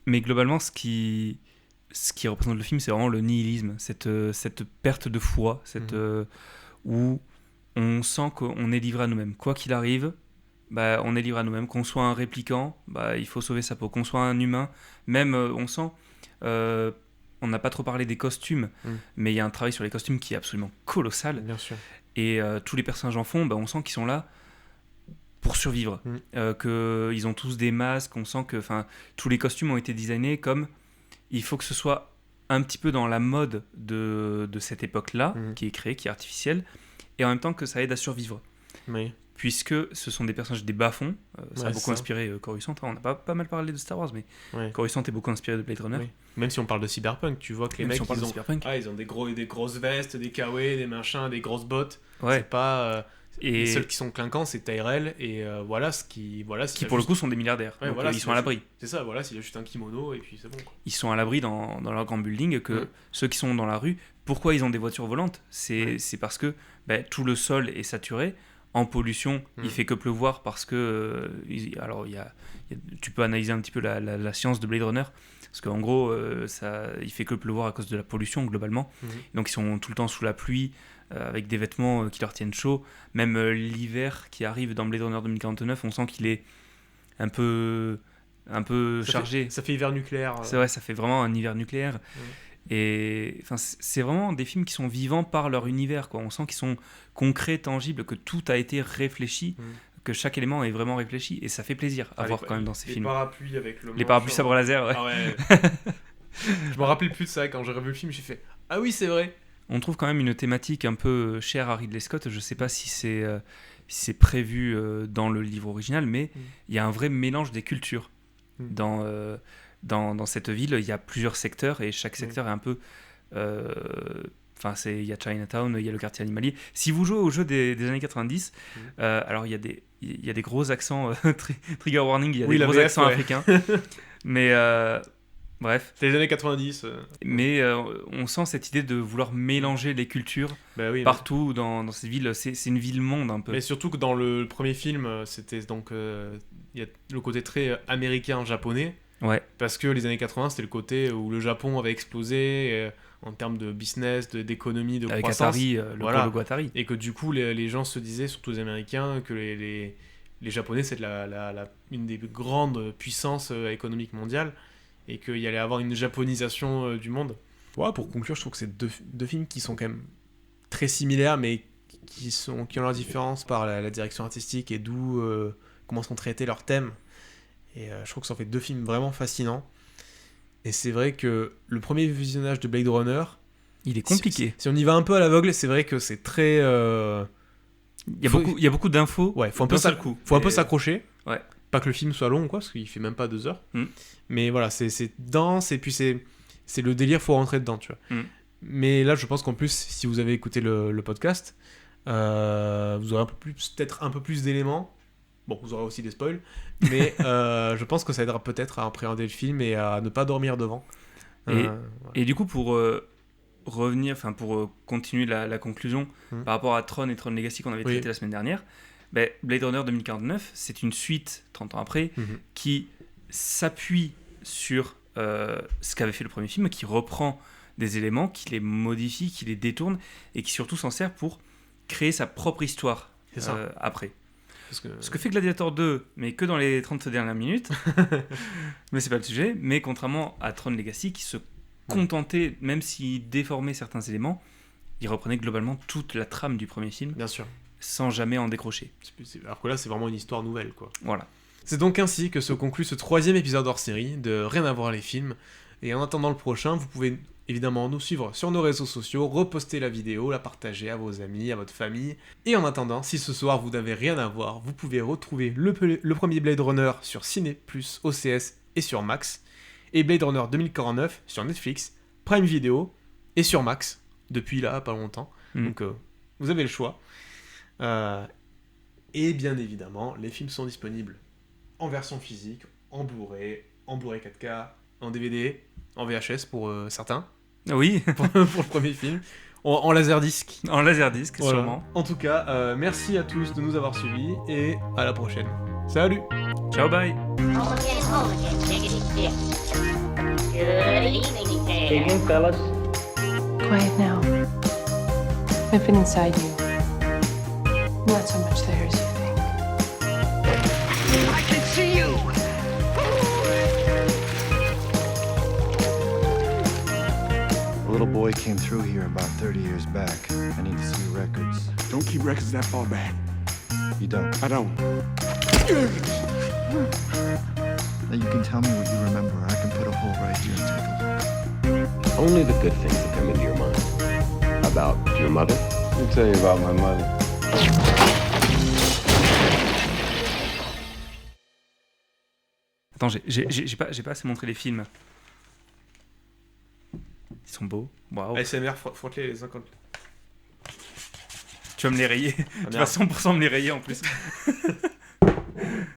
mais globalement, ce qui représente le film, c'est vraiment le nihilisme, cette perte de foi, où on sent qu'on est livré à nous-mêmes. Quoi qu'il arrive, on est livré à nous-mêmes. Qu'on soit un répliquant, il faut sauver sa peau. Qu'on soit un humain, même on sent... on n'a pas trop parlé des costumes, mais il y a un travail sur les costumes qui est absolument colossal. Bien sûr. Et tous les personnages en fond, on sent qu'ils sont là pour survivre. Qu'ils ont tous des masques, on sent que tous les costumes ont été designés comme... Il faut que ce soit un petit peu dans la mode de cette époque-là, qui est créée, qui est artificielle, et en même temps que ça aide à survivre. Oui. Puisque ce sont des personnages des bas-fonds, ça a beaucoup inspiré Coruscant. On n'a pas mal parlé de Star Wars, mais Coruscant est beaucoup inspiré de Blade Runner. Oui. Même si on parle de cyberpunk, tu vois que les mecs, ils ont des grosses vestes, des KW, des machins, des grosses bottes. Ouais. C'est pas... Les seuls qui sont clinquants, c'est Tyrell et Wallace qui pour le coup sont des milliardaires. Donc, ils sont à l'abri. C'est ça, Wallace, il a juste un kimono et puis c'est bon, quoi. Ils sont à l'abri dans leur grand building que ceux qui sont dans la rue, pourquoi ils ont des voitures volantes ? C'est parce que tout le sol est saturé, en pollution, il fait que pleuvoir parce que... tu peux analyser un petit peu la science de Blade Runner, parce qu'en gros, il fait que pleuvoir à cause de la pollution globalement. Donc ils sont tout le temps sous la pluie, avec des vêtements qui leur tiennent chaud. Même l'hiver qui arrive dans Blade Runner 2049, on sent qu'il est un peu chargé. Ça fait hiver nucléaire. C'est vrai, ça fait vraiment un hiver nucléaire. Et c'est vraiment des films qui sont vivants par leur univers, quoi. On sent qu'ils sont concrets, tangibles, que tout a été réfléchi, que chaque élément est vraiment réfléchi, et ça fait plaisir à voir quand même dans ces films. Les parapluies avec le... Les parapluies sabre laser, ouais. Ah ouais. Je me rappelais plus de ça quand j'ai revu le film, j'ai fait « Ah oui, c'est vrai !» On trouve quand même une thématique un peu chère à Ridley Scott. Je ne sais pas si c'est prévu dans le livre original, mais il y a un vrai mélange des cultures. Dans cette ville, il y a plusieurs secteurs et chaque secteur est un peu Enfin, il y a Chinatown, il y a le quartier animalier. Si vous jouez aux jeux des années 90, alors il y a des gros accents, trigger warning, il y a des gros accents africains. Mais bref. C'est les années 90. Mais on sent cette idée de vouloir mélanger les cultures partout dans ces villes. C'est une ville-monde un peu. Mais surtout que dans le premier film, c'était donc il y a le côté très américain-japonais. Ouais. Parce que les années 80, c'était le côté où le Japon avait explosé en termes de business, d'économie, de avec croissance. Atari, le logo Atari. Et que du coup, les gens se disaient, surtout les Américains, que les Japonais, c'est une des grandes puissances économiques mondiales et qu'il y allait avoir une japonisation du monde. Ouais, pour conclure, je trouve que c'est deux films qui sont quand même très similaires, mais qui ont leurs différences par la direction artistique et d'où comment sont traités leurs thèmes. Et je trouve que ça en fait deux films vraiment fascinants. Et c'est vrai que le premier visionnage de Blade Runner, il est compliqué. Si on y va un peu à l'aveugle, c'est vrai que c'est très... Il y a beaucoup d'infos. Ouais, faut un peu s'accrocher. Ouais. Pas que le film soit long ou quoi, parce qu'il fait même pas 2 heures. Mais voilà, c'est dense et puis c'est le délire, faut rentrer dedans, tu vois. Mais là, je pense qu'en plus, si vous avez écouté le podcast, vous aurez peut-être un peu plus d'éléments. Bon, vous aurez aussi des spoils, mais je pense que ça aidera peut-être à appréhender le film et à ne pas dormir devant. Et du coup, pour continuer la conclusion par rapport à Tron et Tron Legacy qu'on avait traité la semaine dernière, Blade Runner 2049, c'est une suite, 30 ans après, qui s'appuie sur ce qu'avait fait le premier film, qui reprend des éléments, qui les modifie, qui les détourne, et qui surtout s'en sert pour créer sa propre histoire après. Ce que fait Gladiator 2, mais que dans les 30 dernières minutes, mais c'est pas le sujet, mais contrairement à Tron Legacy, qui se contentait, même s'il déformait certains éléments, il reprenait globalement toute la trame du premier film. Bien sûr. Sans jamais en décrocher. Alors que là, c'est vraiment une histoire nouvelle, quoi. Voilà. C'est donc ainsi que se conclut ce 3e épisode hors série de Rien à voir les films. Et en attendant le prochain, vous pouvez évidemment nous suivre sur nos réseaux sociaux, reposter la vidéo, la partager à vos amis, à votre famille. Et en attendant, si ce soir vous n'avez rien à voir, vous pouvez retrouver le premier Blade Runner sur Ciné+, OCS et sur Max. Et Blade Runner 2049 sur Netflix, Prime Video et sur Max, depuis là, pas longtemps. Donc vous avez le choix. Et bien évidemment, les films sont disponibles en version physique, en Blu-ray 4K, en DVD, en VHS pour certains. Oui. pour le premier film. En laserdisc. En laserdisc, voilà. Sûrement. En tout cas, merci à tous de nous avoir suivis et à la prochaine. Salut. Ciao, bye. Evening, fellas. Quiet now. I've been inside you. Not so much there as you think. I can see you! A little boy came through here about 30 years back. I need to see your records. Don't keep records that far back. You don't? I don't. Now you can tell me what you remember. I can put a hole right here and take a look. Only the good things that come into your mind. About your mother? Let me tell you about my mother. Attends, j'ai pas assez montré les films. Ils sont beaux. Waouh. ASMR, frotte-les les uns contre les... Tu vas me les rayer. Tu vas 100% me les rayer en plus.